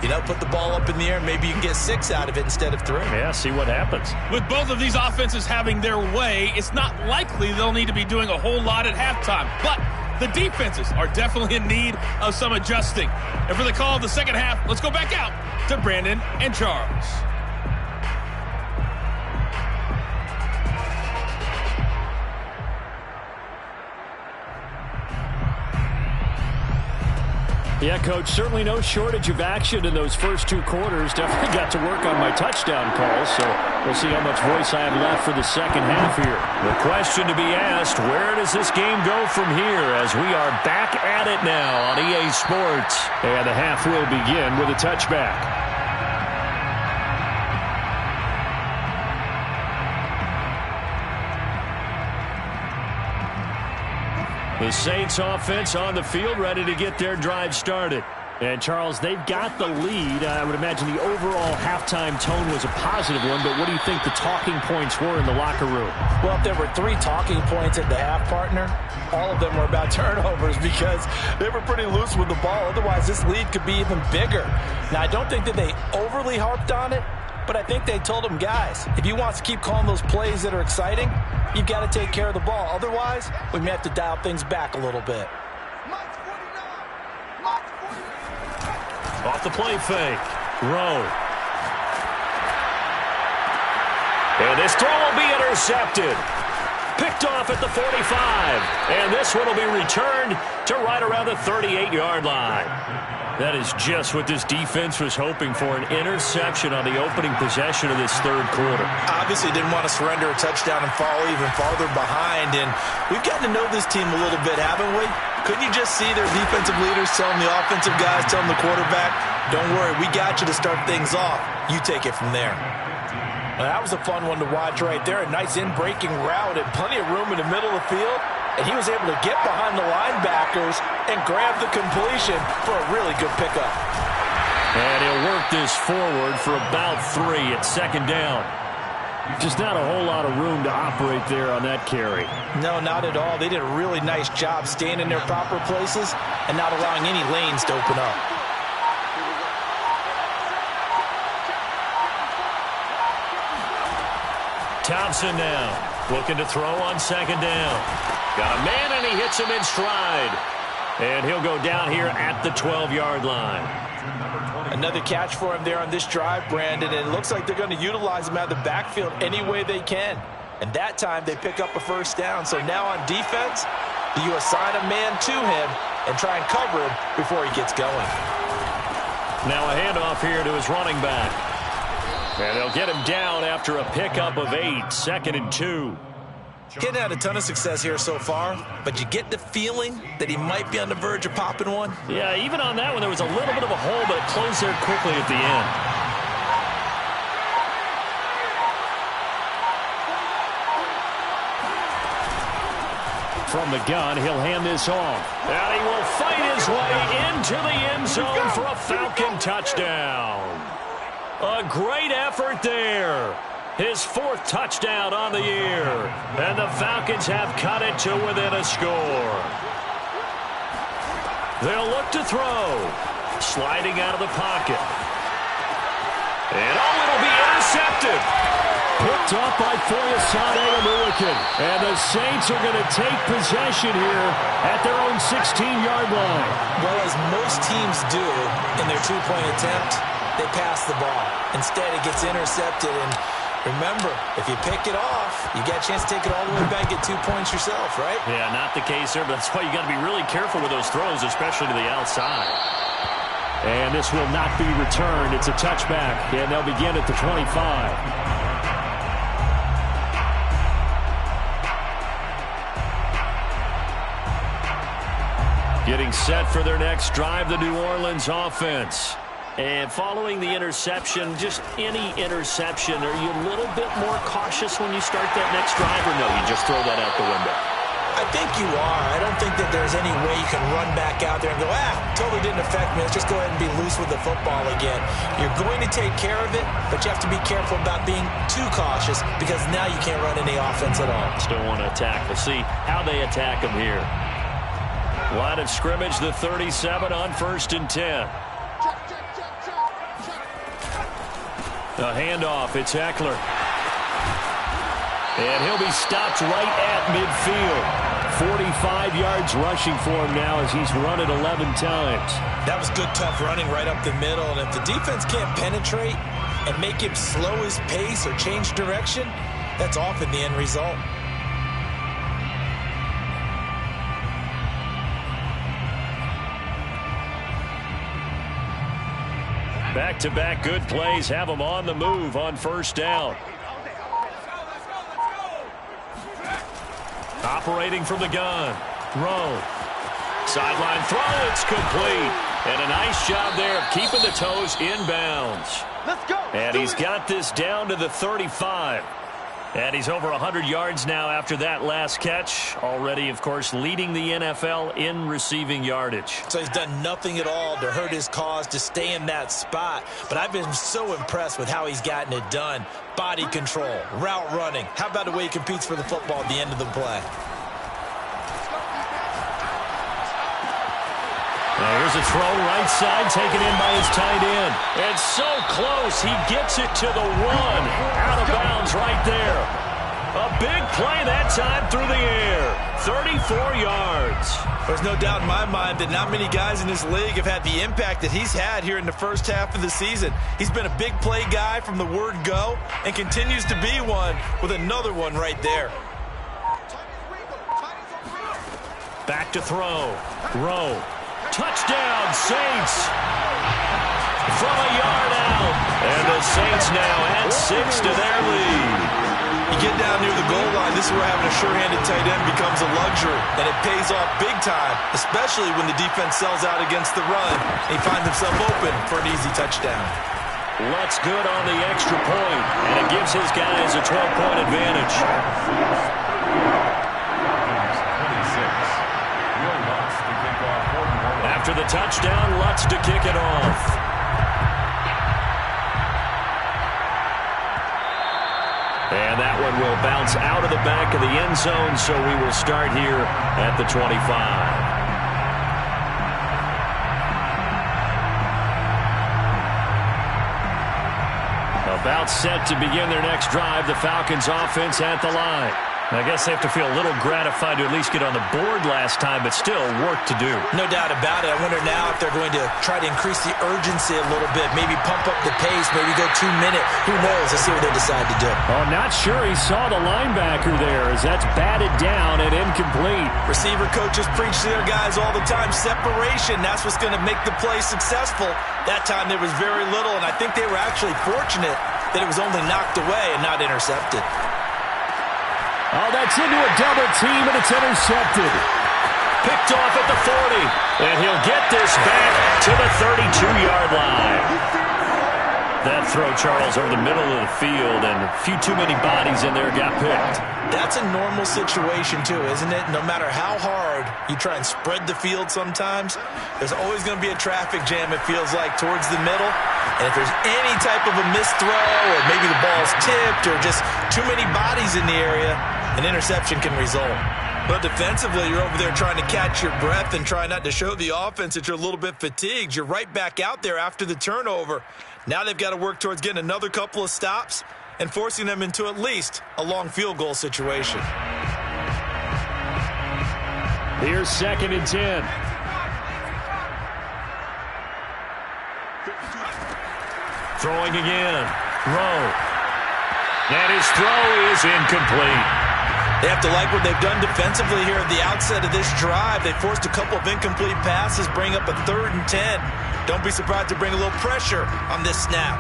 S2: You know, put the ball up in the air, maybe you can get 6 out of it instead of 3.
S1: Yeah, see what happens.
S5: With both of these offenses having their way, it's not likely they'll need to be doing a whole lot at halftime. But the defenses are definitely in need of some adjusting. And for the call of the second half, let's go back out to Brandon and Charles.
S1: Yeah, Coach, certainly no shortage of action in those first 2 quarters. Definitely got to work on my touchdown calls, so we'll see how much voice I have left for the second half here. The question to be asked, where does this game go from here as we are back at it now on EA Sports? And the half will begin with a touchback. The Saints offense on the field ready to get their drive started. And, Charles, they've got the lead. I would imagine the overall halftime tone was a positive one, but what do you think the talking points were in the locker room?
S2: Well, if there were 3 talking points at the half, partner, all of them were about turnovers because they were pretty loose with the ball. Otherwise, this lead could be even bigger. Now, I don't think that they overly harped on it, but I think they told them, guys, if you want to keep calling those plays that are exciting, you've got to take care of the ball. Otherwise, we may have to dial things back a little bit.
S1: Off the play fake. Rowe. And this throw will be intercepted. Picked off at the 45. And this one will be returned to right around the 38-yard line. That is just what this defense was hoping for, an interception on the opening possession of this third quarter.
S2: Obviously didn't want to surrender a touchdown and fall even farther behind, and we've gotten to know this team a little bit, haven't we? Couldn't you just see their defensive leaders telling the offensive guys, telling the quarterback, don't worry, we got you to start things off. You take it from there. Well, that was a fun one to watch right there. A nice in-breaking route and plenty of room in the middle of the field. And he was able to get behind the linebackers and grab the completion for a really good pickup.
S1: And he'll work this forward for about 3 at second down. Just not a whole lot of room to operate there on that carry.
S2: No, not at all. They did a really nice job staying in their proper places and not allowing any lanes to open up.
S1: Thompson now looking to throw on second down. Got a man, and he hits him in stride. And he'll go down here at the 12-yard line.
S2: Another catch for him there on this drive, Brandon, and it looks like they're going to utilize him out of the backfield any way they can. And that time they pick up a first down. So now on defense, you assign a man to him and try and cover him before he gets going.
S1: Now a handoff here to his running back. And they'll get him down after a pickup of 8, 2nd and 2.
S2: Getting had a ton of success here so far, but you get the feeling that he might be on the verge of popping one.
S1: Yeah, even on that one, there was a little bit of a hole, but it closed there quickly at the end. From the gun, he'll hand this off. And he will fight his way into the end zone for a Falcon touchdown. A great effort there. His 4th touchdown on the year. And the Falcons have cut it to within a score. They'll look to throw. Sliding out of the pocket. And it'll be intercepted. Picked up by Foyesade. And the Saints are going to take possession here at their own 16-yard line.
S4: Well, as most teams do in their 2-point attempt, they pass the ball. Instead, it gets intercepted. And remember, if you pick it off, you get a chance to take it all the way back, get 2 points yourself, right?
S1: Yeah, not the case here, but that's why you got to be really careful with those throws, especially to the outside. And this will not be returned. It's a touchback, and they'll begin at the 25. Getting set for their next drive, the New Orleans offense. And following the interception, just any interception, are you a little bit more cautious when you start that next drive, or no, you just throw that out the window?
S4: I think you are. I don't think that there's any way you can run back out there and go, totally didn't affect me. Let's just go ahead and be loose with the football again. You're going to take care of it, but you have to be careful about being too cautious because now you can't run any offense at all.
S1: Still want to attack. We'll see how they attack them here. Line of scrimmage, the 37 on 1st and 10. The handoff, it's Eckler. And he'll be stopped right at midfield. 45 yards rushing for him now as he's run it 11 times.
S4: That was good, tough running right up the middle. And if the defense can't penetrate and make him slow his pace or change direction, that's often the end result.
S1: Back-to-back good plays have them on the move on 1st down. Operating from the gun. Rowe. Sideline throw. It's complete. And a nice job there of keeping the toes inbounds.
S6: Let's go.
S1: And he's got this down to the 35. And he's over 100 yards now after that last catch. Already, of course, leading the NFL in receiving yardage.
S4: So he's done nothing at all to hurt his cause, to stay in that spot. But I've been so impressed with how he's gotten it done. Body control, route running. How about the way he competes for the football at the end of the play?
S1: Now here's a throw right side taken in by his tight end. And so close, he gets it to the 1. Out of bounds right there. A big play that time through the air. 34 yards.
S2: There's no doubt in my mind that not many guys in this league have had the impact that he's had here in the first half of the season. He's been a big play guy from the word go and continues to be one with another one right there.
S1: Back to throw. Rowe. Touchdown, Saints. From a yard out. And the Saints now add 6 to their lead.
S2: You get down near the goal line, this is where having a sure-handed tight end becomes a luxury. And it pays off big time, especially when the defense sells out against the run. And he finds himself open for an easy touchdown.
S1: Lutz good on the extra point, and it gives his guys a 12-point advantage. After the touchdown, Lutz to kick it off. And that one will bounce out of the back of the end zone, so we will start here at the 25. About set to begin their next drive, the Falcons offense at the line. I guess they have to feel a little gratified to at least get on the board last time, but still work to do.
S4: No doubt about it. I wonder now if they're going to try to increase the urgency a little bit, maybe pump up the pace, maybe go 2-minute. Who knows? Let's see what they decide to do.
S1: Oh, not sure he saw the linebacker there as that's batted down and incomplete.
S2: Receiver coaches preach to their guys all the time. Separation, that's what's going to make the play successful. That time there was very little, and I think they were actually fortunate that it was only knocked away and not intercepted.
S1: Oh, that's into a double team, and it's intercepted. Picked off at the 40, and he'll get this back to the 32-yard line. That throw, Charles, over the middle of the field, and a few too many bodies in there got picked.
S4: That's a normal situation, too, isn't it? No matter how hard you try and spread the field sometimes, there's always going to be a traffic jam, it feels like, towards the middle. And if there's any type of a missed throw, or maybe the ball's tipped, or just too many bodies in the area, an interception can result. But defensively, you're over there trying to catch your breath and try not to show the offense that you're a little bit fatigued. You're right back out there after the turnover. Now they've got to work towards getting another couple of stops and forcing them into at least a long field goal situation.
S1: Here's 2nd and 10. Throwing again. Rowe. And his throw is incomplete.
S4: They have to like what they've done defensively here at the outset of this drive. They forced a couple of incomplete passes, bring up a 3rd and 10. Don't be surprised to bring a little pressure on this snap.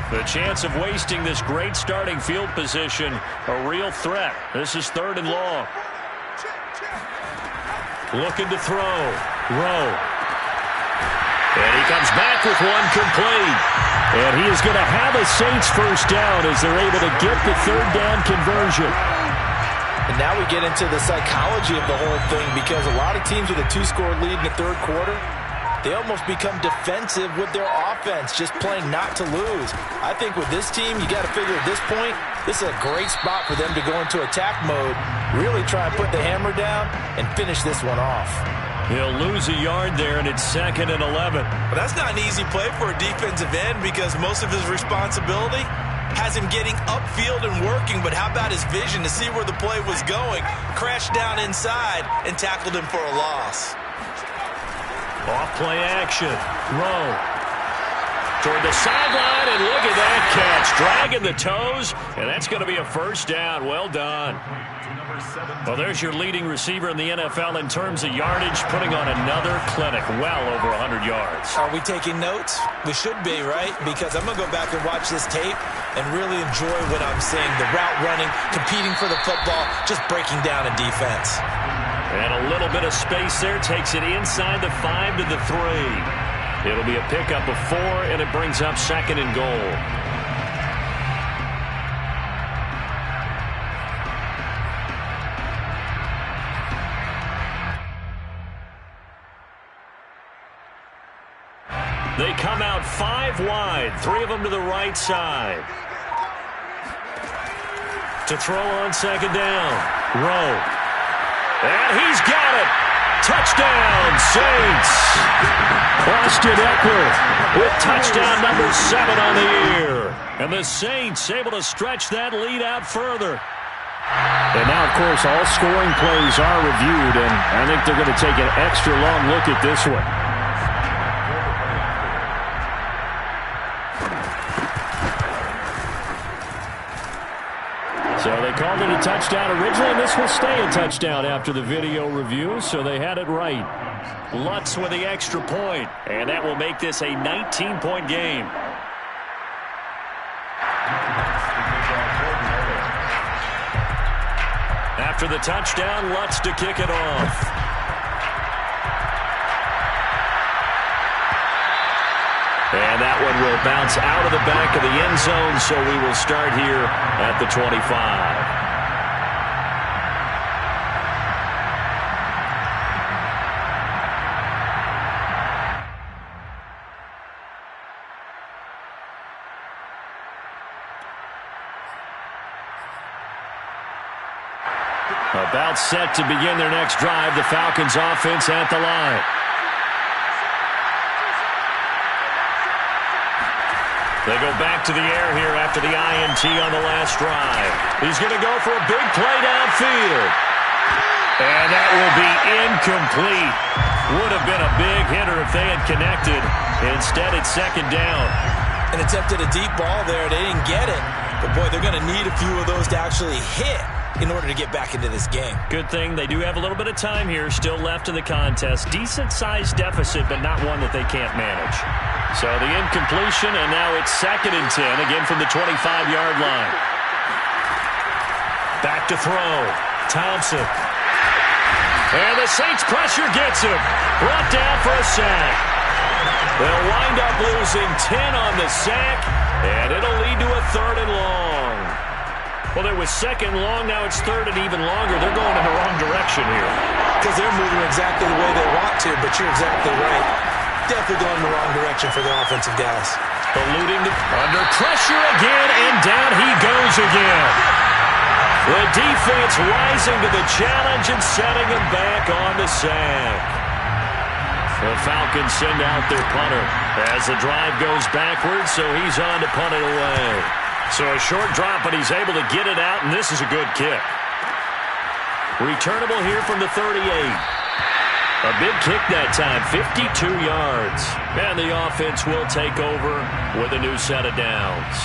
S1: The chance of wasting this great starting field position, a real threat. This is 3rd and long. Looking to throw. Rowe. And he comes back with one complete. And he is going to have a Saints first down as they're able to get the 3rd down conversion.
S4: And now we get into the psychology of the whole thing, because a lot of teams with a 2-score lead in the 3rd quarter, they almost become defensive with their offense, just playing not to lose. I think with this team, you got to figure at this point, this is a great spot for them to go into attack mode, really try and put the hammer down and finish this one off.
S1: He'll lose a yard there, and it's 2nd and 11.
S4: But that's not an easy play for a defensive end, because most of his responsibility has him getting upfield and working, but how about his vision to see where the play was going, crashed down inside, and tackled him for a loss.
S1: Off play action. Rowe. Toward the sideline, and look at that catch. Dragging the toes, and that's going to be a first down. Well done. Well, there's your leading receiver in the NFL in terms of yardage, putting on another clinic, well over 100 yards.
S4: Are we taking notes? We should be, right? Because I'm going to go back and watch this tape and really enjoy what I'm seeing. The route running, competing for the football, just breaking down a defense.
S1: And a little bit of space there, takes it inside the 5 to the 3. It'll be a pickup of 4, and it brings up 2nd and goal. They come out 5 wide, 3 of them to the right side. To throw on 2nd down. Rowe. And he's got it. Touchdown, Saints. Austin Eckler with touchdown number 7 on the year. And the Saints able to stretch that lead out further. And now, of course, all scoring plays are reviewed, and I think they're going to take an extra long look at this one. So they called it a touchdown originally, and this will stay a touchdown after the video review, so they had it right. Lutz with the extra point, and that will make this a 19-point game. After the touchdown, Lutz to kick it off. And that one will bounce out of the back of the end zone, so we will start here at the 25. About set to begin their next drive, the Falcons offense at the line. They go back to the air here after the INT on the last drive. He's going to go for a big play downfield. And that will be incomplete. Would have been a big hitter if they had connected. Instead, it's 2nd down.
S4: And attempted a deep ball there. They didn't get it. But, boy, they're going to need a few of those to actually hit in order to get back into this game.
S1: Good thing they do have a little bit of time here still left in the contest. Decent-sized deficit, but not one that they can't manage. So the incompletion, and now it's 2nd and 10, again from the 25-yard line. Back to throw. Thompson. And the Saints pressure gets him. Brought down for a sack. They'll wind up losing 10 on the sack, and it'll lead to a 3rd and long. Well, it was 2nd long. Now it's 3rd and even longer. They're going in the wrong direction here.
S4: Because they're moving exactly the way they want to, but you're exactly right. Definitely going in the wrong direction for the offensive guys.
S1: Eluding under pressure again, and down he goes again. The defense rising to the challenge and setting him back on the sack. The Falcons send out their punter as the drive goes backwards, so he's on to punt it away. So a short drop, but he's able to get it out, and this is a good kick. Returnable here from the 38. A big kick that time, 52 yards. And the offense will take over with a new set of downs.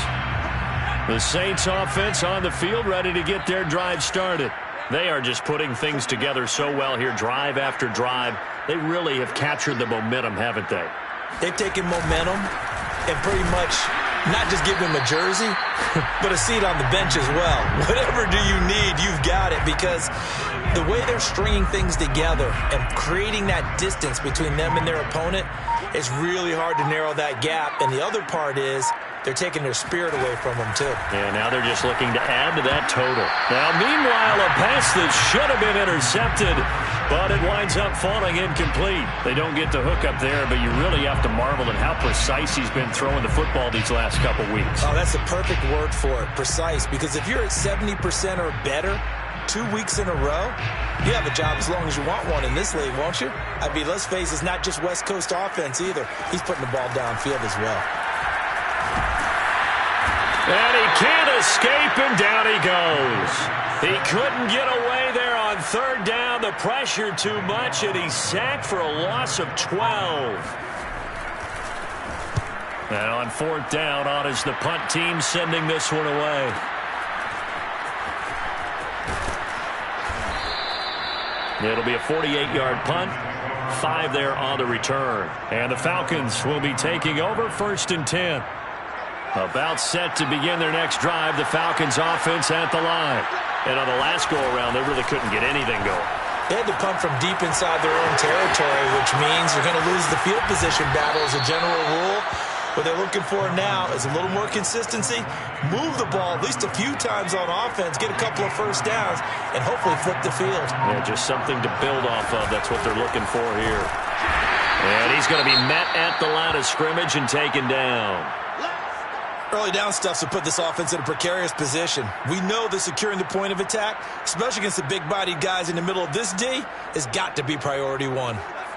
S1: The Saints offense on the field ready to get their drive started. They are just putting things together so well here, drive after drive. They really have captured the momentum, haven't they?
S4: They've taken momentum and pretty much not just give him a jersey, but a seat on the bench as well. Whatever do you need, you've got it, because the way they're stringing things together and creating that distance between them and their opponent, it's really hard to narrow that gap. And the other part is they're taking their spirit away from them, too.
S1: Yeah, now they're just looking to add to that total. Now, meanwhile, a pass that should have been intercepted, but it winds up falling incomplete. They don't get the hook up there, but you really have to marvel at how precise he's been throwing the football these last couple weeks.
S4: Oh, that's the perfect word for it, precise, because if you're at 70% or better 2 weeks in a row, you have a job as long as you want one in this league, won't you? I mean, let's face it, it's not just West Coast offense either. He's putting the ball downfield as well.
S1: And he can't escape, and down he goes. He couldn't get away there on 3rd down. The pressure too much, and he's sacked for a loss of 12. And on 4th down, on is the punt team sending this one away. It'll be a 48-yard punt. 5 there on the return. And the Falcons will be taking over 1st and 10. About set to begin their next drive, the Falcons offense at the line. And on the last go-around, they really couldn't get anything going.
S4: They had to punt from deep inside their own territory, which means you're going to lose the field position battle as a general rule. What they're looking for now is a little more consistency, move the ball at least a few times on offense, get a couple of 1st downs, and hopefully flip the field.
S1: Yeah, just something to build off of. That's what they're looking for here. And he's going to be met at the line of scrimmage and taken down.
S4: Early down stuff to put this offense in a precarious position. We know that securing the point of attack, especially against the big-bodied guys in the middle of this D, has got to be priority 1.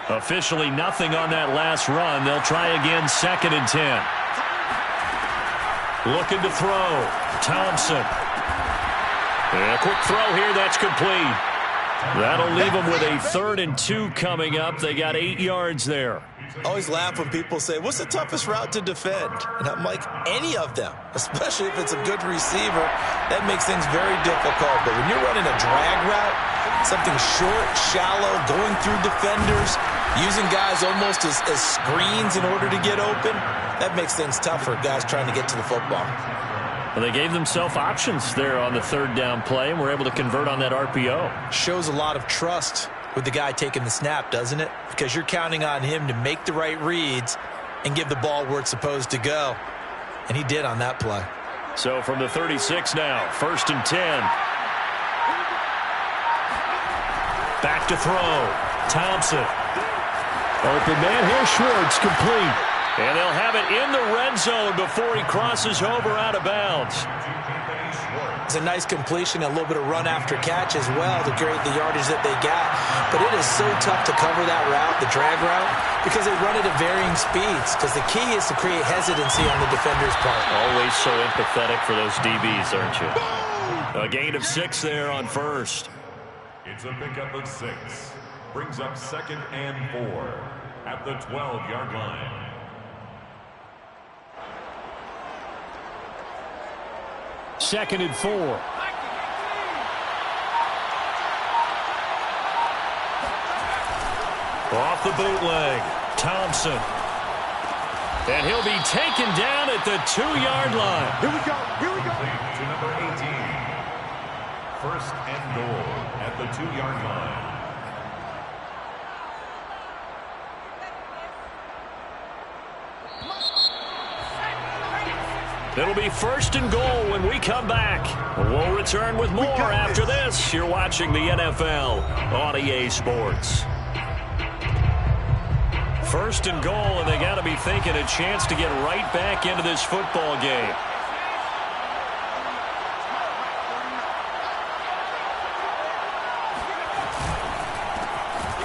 S1: Officially nothing on that last run. They'll try again, 2nd and 10. Looking to throw. Thompson. And a quick throw here. That's complete. That'll leave them with a 3rd and 2 coming up. They got 8 yards there.
S4: I always laugh when people say, what's the toughest route to defend? And I'm like, any of them, especially if it's a good receiver. That makes things very difficult. But when you're running a drag route, something short, shallow, going through defenders, using guys almost as screens in order to get open, that makes things tough for guys trying to get to the football.
S1: Well, they gave themselves options there on the 3rd down play and were able to convert on that RPO.
S4: Shows a lot of trust with the guy taking the snap, doesn't it? Because you're counting on him to make the right reads and give the ball where it's supposed to go. And he did on that play.
S1: So from the 36 now, 1st and 10. Back to throw. Thompson. Open man here, Schwartz, complete. And they'll have it in the red zone before he crosses over out of bounds.
S4: It's a nice completion, a little bit of run after catch as well to create the yardage that they got. But it is so tough to cover that route, the drag route, because they run it at varying speeds. Because the key is to create hesitancy on the defender's part.
S1: Always so empathetic for those DBs, aren't you? A gain of 6 there on 1st.
S3: It's a pickup of 6. Brings up 2nd and 4 at the 12-yard line.
S1: Second and 4. Off the bootleg, Thompson. And he'll be taken down at the 2-yard line.
S3: Here we go. To number 18. 1st and goal at the 2-yard line.
S1: It'll be 1st and goal when we come back. We'll return with more after this. You're watching the NFL on EA Sports. 1st and goal, and they got to be thinking a chance to get right back into this football game.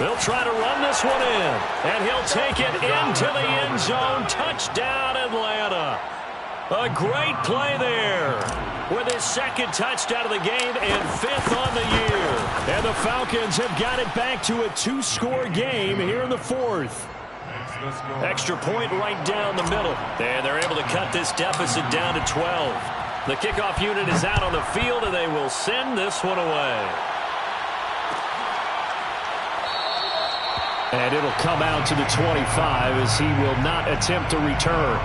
S1: They'll try to run this one in, and he'll take it into the end zone. Touchdown, Atlanta. A great play there with his 2nd touchdown of the game and 5th on the year. And the Falcons have got it back to a 2-score game here in the 4th. Extra point right down the middle. And they're able to cut this deficit down to 12. The kickoff unit is out on the field, and they will send this one away. And it'll come out to the 25 as he will not attempt to return.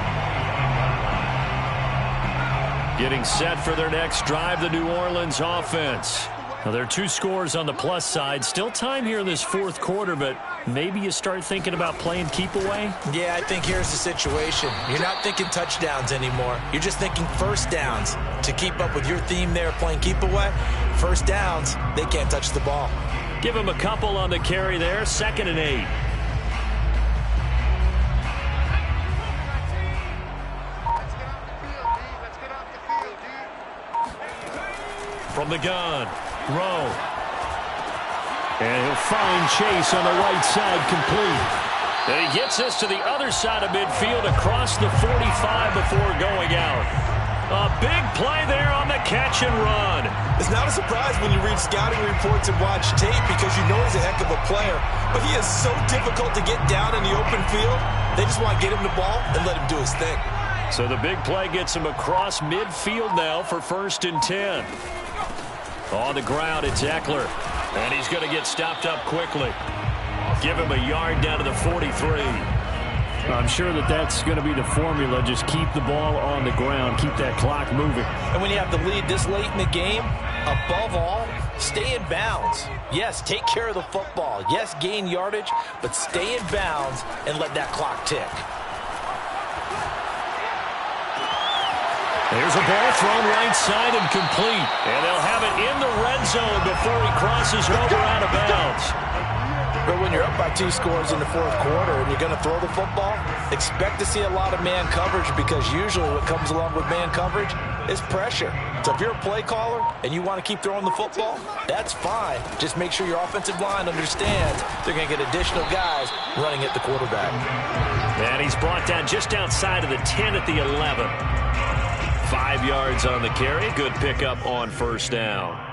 S1: Getting set for their next drive, the New Orleans offense. Now, there are 2 scores on the plus side. Still time here in this 4th quarter, but maybe you start thinking about playing keep away?
S4: Yeah, I think here's the situation. You're not thinking touchdowns anymore. You're just thinking 1st downs. To keep up with your theme there, playing keep away, 1st downs, they can't touch the ball.
S1: Give him a couple on the carry there. 2nd and 8. From the gun, Rowe. And he'll find Chase on the right side, complete. And he gets us to the other side of midfield across the 45 before going out. A big play there on the catch and run.
S4: It's not a surprise when you read scouting reports and watch tape because you know he's a heck of a player. But he is so difficult to get down in the open field. They just want to get him the ball and let him do his thing.
S1: So the big play gets him across midfield now for 1st and 10. On the ground, it's Eckler. And he's going to get stopped up quickly. Give him a yard down to the 43. I'm sure that's going to be the formula. Just keep the ball on the ground. Keep that clock moving.
S2: And when you have the lead this late in the game, above all, stay in bounds. Yes, take care of the football. Yes, gain yardage, but stay in bounds and let that clock tick.
S1: There's a ball thrown right side and complete. And they'll have it in the red zone before he crosses over out of bounds.
S2: But when you're up by 2 scores in the 4th quarter and you're going to throw the football, expect to see a lot of man coverage because usually what comes along with man coverage is pressure. So if you're a play caller and you want to keep throwing the football, that's fine. Just make sure your offensive line understands they're going to get additional guys running at the quarterback.
S1: And he's brought down just outside of the 10 at the 11. 5 yards on the carry. Good pickup on 1st down.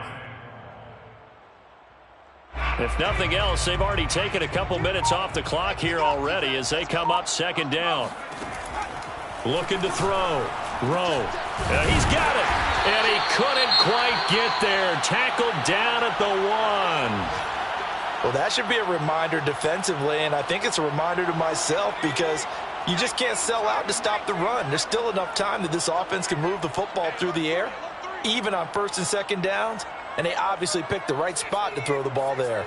S1: If nothing else, they've already taken a couple minutes off the clock here already as they come up 2nd down. Looking to throw. Rowe. He's got it. And he couldn't quite get there. Tackled down at the 1.
S2: Well, that should be a reminder defensively, and I think it's a reminder to myself because you just can't sell out to stop the run. There's still enough time that this offense can move the football through the air, even on 1st and 2nd downs. And they obviously picked the right spot to throw the ball there.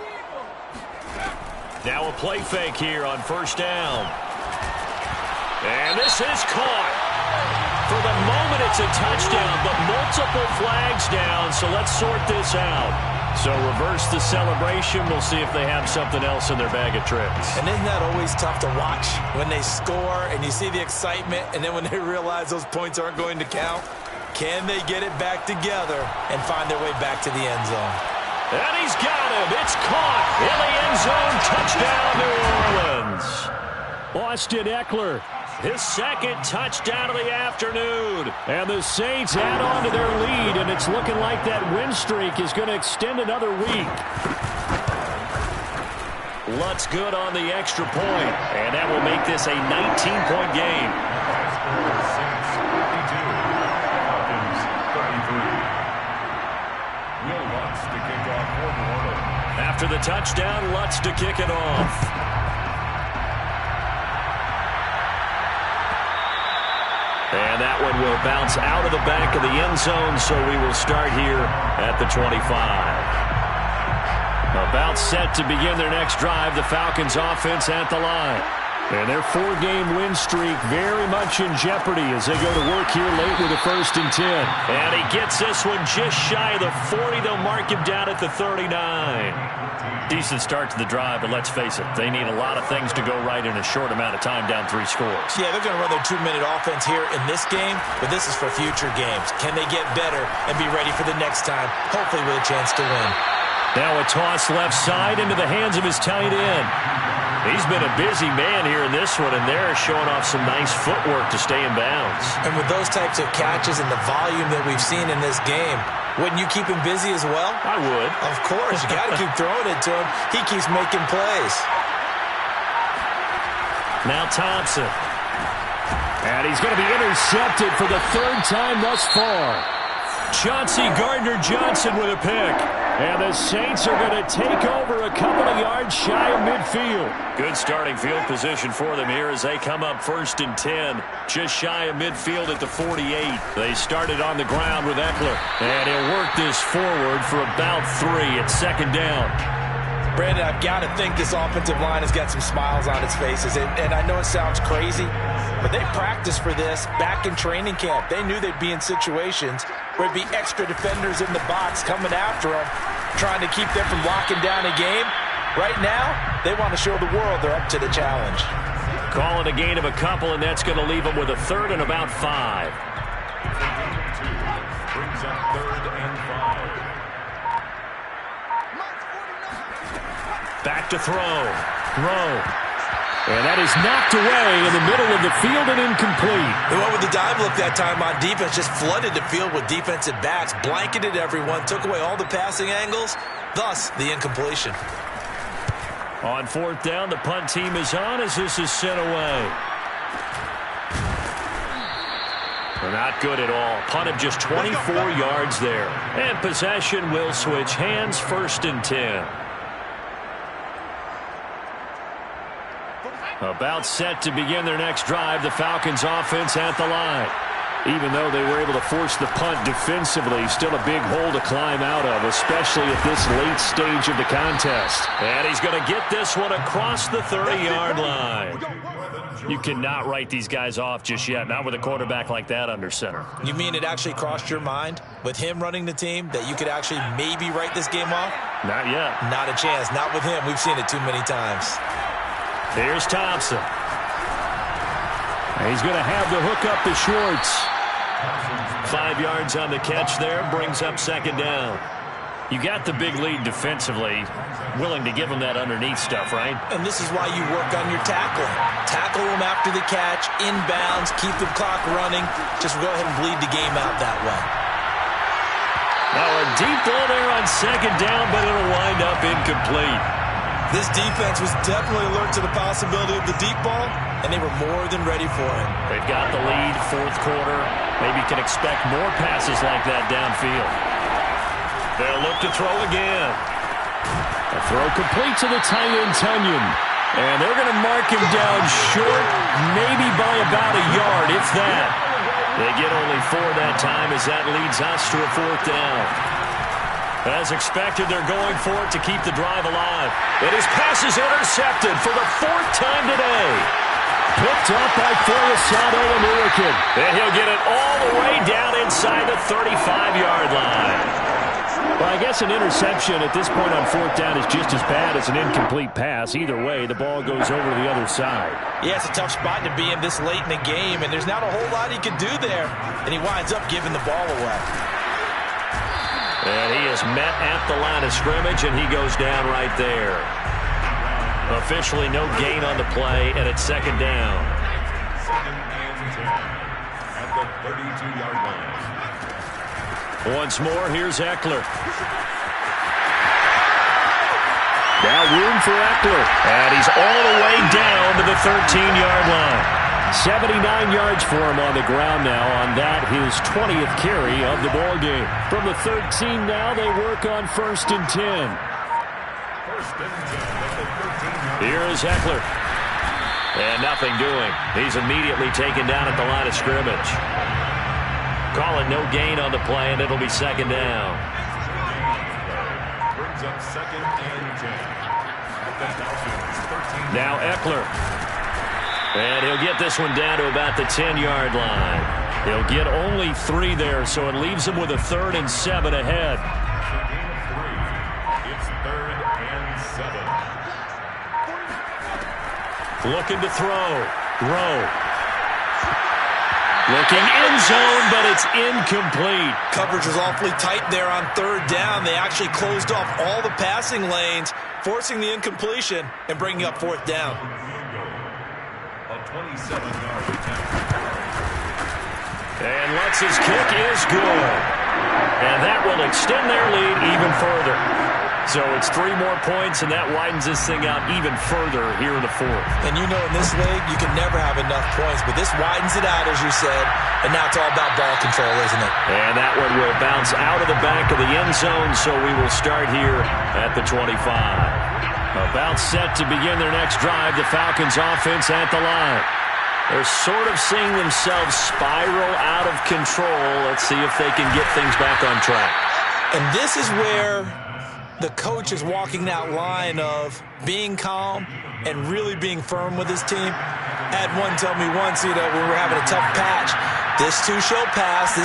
S1: Now a play fake here on 1st down. And this is caught. For the moment, it's a touchdown, but multiple flags down, so let's sort this out. So reverse the celebration. We'll see if they have something else in their bag of tricks.
S4: And isn't that always tough to watch when they score and you see the excitement, and then when they realize those points aren't going to count? Can they get it back together and find their way back to the end zone?
S1: And he's got him. It's caught in the end zone. Touchdown, New Orleans. Austin Eckler, his 2nd touchdown of the afternoon. And the Saints add on to their lead, and it's looking like that win streak is going to extend another week. Lutz good on the extra point, and that will make this a 19-point game. After the touchdown, Lutz to kick it off. And that one will bounce out of the back of the end zone, so we will start here at the 25. About set to begin their next drive, the Falcons offense at the line. And their 4-game win streak very much in jeopardy as they go to work here late with a 1st and 10. And he gets this one just shy of the 40. They'll mark him down at the 39. Decent start to the drive, but let's face it, they need a lot of things to go right in a short amount of time, down 3 scores.
S4: Yeah, they're going to run their 2-minute offense here in this game, but this is for future games. Can they get better and be ready for the next time, hopefully with a chance to win?
S1: Now a toss left side into the hands of his tight end. He's been a busy man here in this one, and they're showing off some nice footwork to stay in bounds.
S4: And with those types of catches and the volume that we've seen in this game, wouldn't you keep him busy as well?
S1: I would.
S4: Of course. You got to keep throwing it to him. He keeps making plays.
S1: Now Thompson. And he's going to be intercepted for the 3rd time thus far. Chauncey Gardner-Johnson with a pick. And the Saints are going to take over a couple of yards shy of midfield. Good starting field position for them here as they come up 1st and 10. Just shy of midfield at the 48. They started on the ground with Eckler. And he'll work this forward for about 3 at 2nd down.
S4: Brandon, I've got to think this offensive line has got some smiles on its faces. And I know it sounds crazy, but they practiced for this back in training camp. They knew they'd be in situations where it'd be extra defenders in the box coming after them, trying to keep them from locking down a game. Right now, they want to show the world they're up to the challenge.
S1: Call it a gain of a couple, and that's going to leave them with a 3rd and about 5.
S3: Brings up 3rd and 5.
S1: Back to throw. And that is knocked away in the middle of the field and incomplete.
S4: They went with the dive look that time on defense, just flooded the field with defensive backs, blanketed everyone, took away all the passing angles, thus the incompletion.
S1: On 4th down, the punt team is on as this is sent away. They're not good at all. Punt of just 24 yards there. And possession will switch hands, 1st and 10. About set to begin their next drive, the Falcons offense at the line. Even though they were able to force the punt defensively, still a big hole to climb out of, especially at this late stage of the contest. And he's going to get this one across the 30-yard line. You cannot write these guys off just yet, not with a quarterback like that under center.
S4: You mean it actually crossed your mind with him running the team that you could actually maybe write this game off?
S1: Not yet.
S4: Not a chance. Not with him. We've seen it too many times.
S1: Here's Thompson. He's going to have the hook up to Schwartz. 5 yards on the catch there, brings up 2nd down. You got the big lead defensively, willing to give them that underneath stuff, right?
S4: And this is why you work on your tackling. Tackle them after the catch, inbounds, keep the clock running. Just go ahead and bleed the game out that way.
S1: Now a deep ball there on 2nd down, but it'll wind up incomplete.
S4: This defense was definitely alert to the possibility of the deep ball, and they were more than ready for it.
S1: They've got the lead, 4th quarter. Maybe can expect more passes like that downfield. They'll look to throw again. A throw complete to the tight end, Tunyon. And they're going to mark him down short, maybe by about a yard, if that. They get only 4 that time as that leads us to a 4th down. As expected, they're going for it to keep the drive alive. And his pass is intercepted for the 4th time today. Picked up by Foyesade American. And he'll get it all the way down inside the 35-yard line. Well, I guess an interception at this point on 4th down is just as bad as an incomplete pass. Either way, the ball goes over to the other side.
S4: Yeah, it's a tough spot to be in this late in the game, and there's not a whole lot he can do there. And he winds up giving the ball away.
S1: And he is met at the line of scrimmage, and he goes down right there. Officially no gain on the play, and it's 2nd down.
S3: 2nd and 10 at the 32-yard line.
S1: Once more, here's Eckler. Now room for Eckler, and he's all the way down to the 13-yard line. 79 yards for him on the ground now on that, his 20th carry of the ball game. From the 13 now, they work on 1st and 10.
S3: 1st and 10 at the 13-yard line.
S1: Here is Eckler. And nothing doing. He's immediately taken down at the line of scrimmage. Call it no gain on the play, and it'll be 2nd down.
S3: Brings up 2nd and 10 at the Falcons' 13.
S1: Now Eckler. And he'll get this one down to about the 10-yard line. He'll get only 3 there, so it leaves him with a 3rd and 7 ahead.
S3: It's 3rd and 7.
S1: Looking to throw. Looking end zone, but it's incomplete.
S4: Coverage was awfully tight there on 3rd down. They actually closed off all the passing lanes, forcing the incompletion and bringing up 4th down.
S3: A 27-yard attempt.
S1: And Lutz's kick is good. And that will extend their lead even further. So it's 3 more points, and that widens this thing out even further here in the 4th.
S4: And you know in this league, you can never have enough points, but this widens it out, as you said, and now it's all about ball control, isn't it?
S1: And that one will bounce out of the back of the end zone, so we will start here at the 25. About set to begin their next drive, the Falcons offense at the line. They're sort of seeing themselves spiral out of control. Let's see if they can get things back on track.
S4: And this is where the coach is walking that line of being calm and really being firm with his team. I had one tell me once, when we were having a tough patch, this too shall pass, and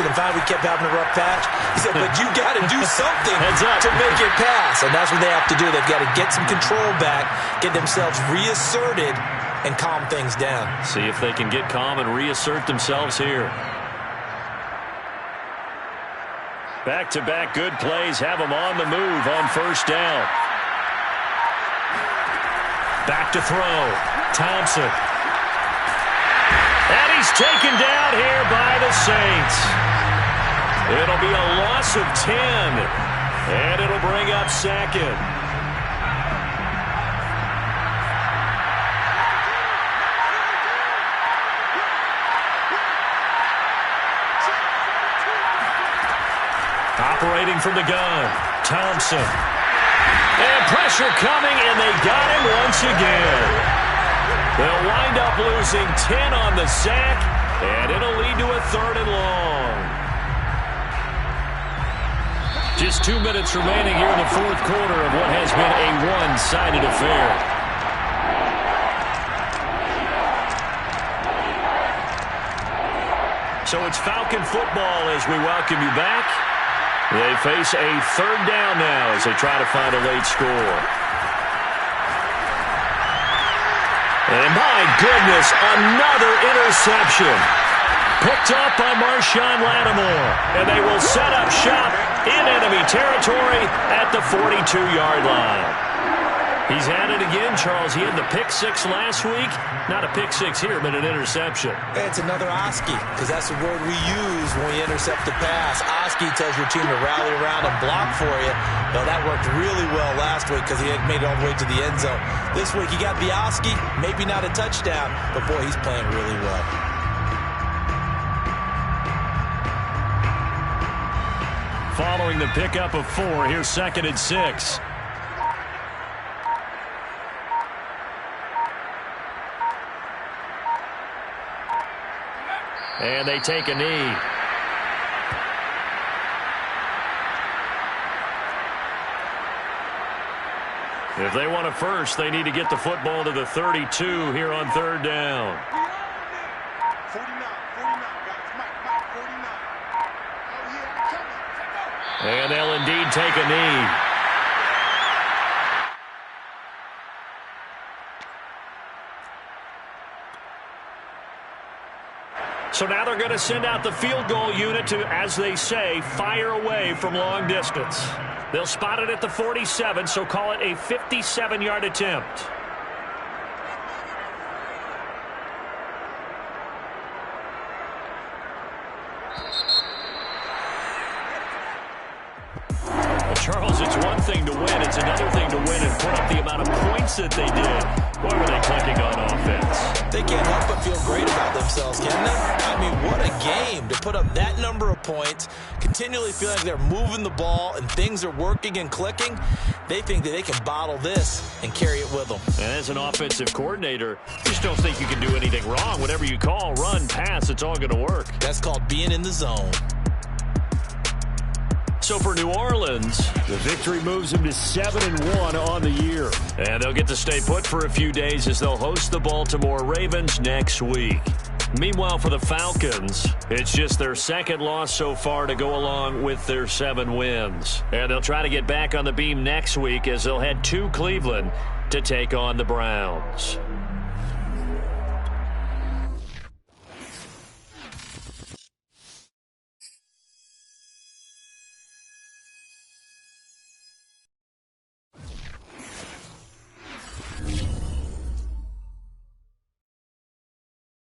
S4: in fact we kept having a rough patch. He said, but you got to do something to make it pass, and that's what they have to do. They've got to get some control back, get themselves reasserted, and calm things down.
S1: See if they can get calm and reassert themselves here. Back-to-back good plays have them on the move on 1st down. Back to throw. Thompson. And he's taken down here by the Saints. It'll be a loss of 10. And it'll bring up 2nd. Operating from the gun, Thompson. And pressure coming, and they got him once again. They'll wind up losing 10 on the sack, and it'll lead to a 3rd and long. Just 2 minutes remaining here in the 4th quarter of what has been a one-sided affair. So it's Falcon football as we welcome you back. They face a 3rd down now as they try to find a late score. And my goodness, another interception. Picked up by Marshawn Lattimore. And they will set up shop in enemy territory at the 42-yard line. He's had it again, Charles. He had the pick 6 last week. Not a pick 6 here, but an interception.
S4: It's another Oski, because that's the word we use when we intercept the pass. Oski tells your team to rally around and block for you. Well, that worked really well last week because he had made it all the way to the end zone. This week he got the Oski, maybe not a touchdown, but boy, he's playing really well.
S1: Following the pickup of 4, here's 2nd and 6. And they take a knee. If they want a first, they need to get the football to the 32 here on 3rd down.
S6: 49, Mike, 49.
S1: And they'll indeed take a knee. So now they're going to send out the field goal unit to, as they say, fire away from long distance. They'll spot it at the 47, so call it a 57-yard attempt. Well, Charles, it's one thing to win. It's another thing to win and put up the amount of points that they did. Boy, were they clicking on offense.
S4: They can't help but feel great about themselves, can they? I mean, what a game to put up that number of points, continually feel like they're moving the ball and things are working and clicking. They think that they can bottle this and carry it with them.
S1: And as an offensive coordinator, you just don't think you can do anything wrong. Whatever you call, run, pass, it's all going to work.
S4: That's called being in the zone.
S1: So for New Orleans, the victory moves them to 7-1 on the year. And they'll get to stay put for a few days as they'll host the Baltimore Ravens next week. Meanwhile, for the Falcons, it's just their second loss so far to go along with their 7 wins. And they'll try to get back on the beam next week as they'll head to Cleveland to take on the Browns.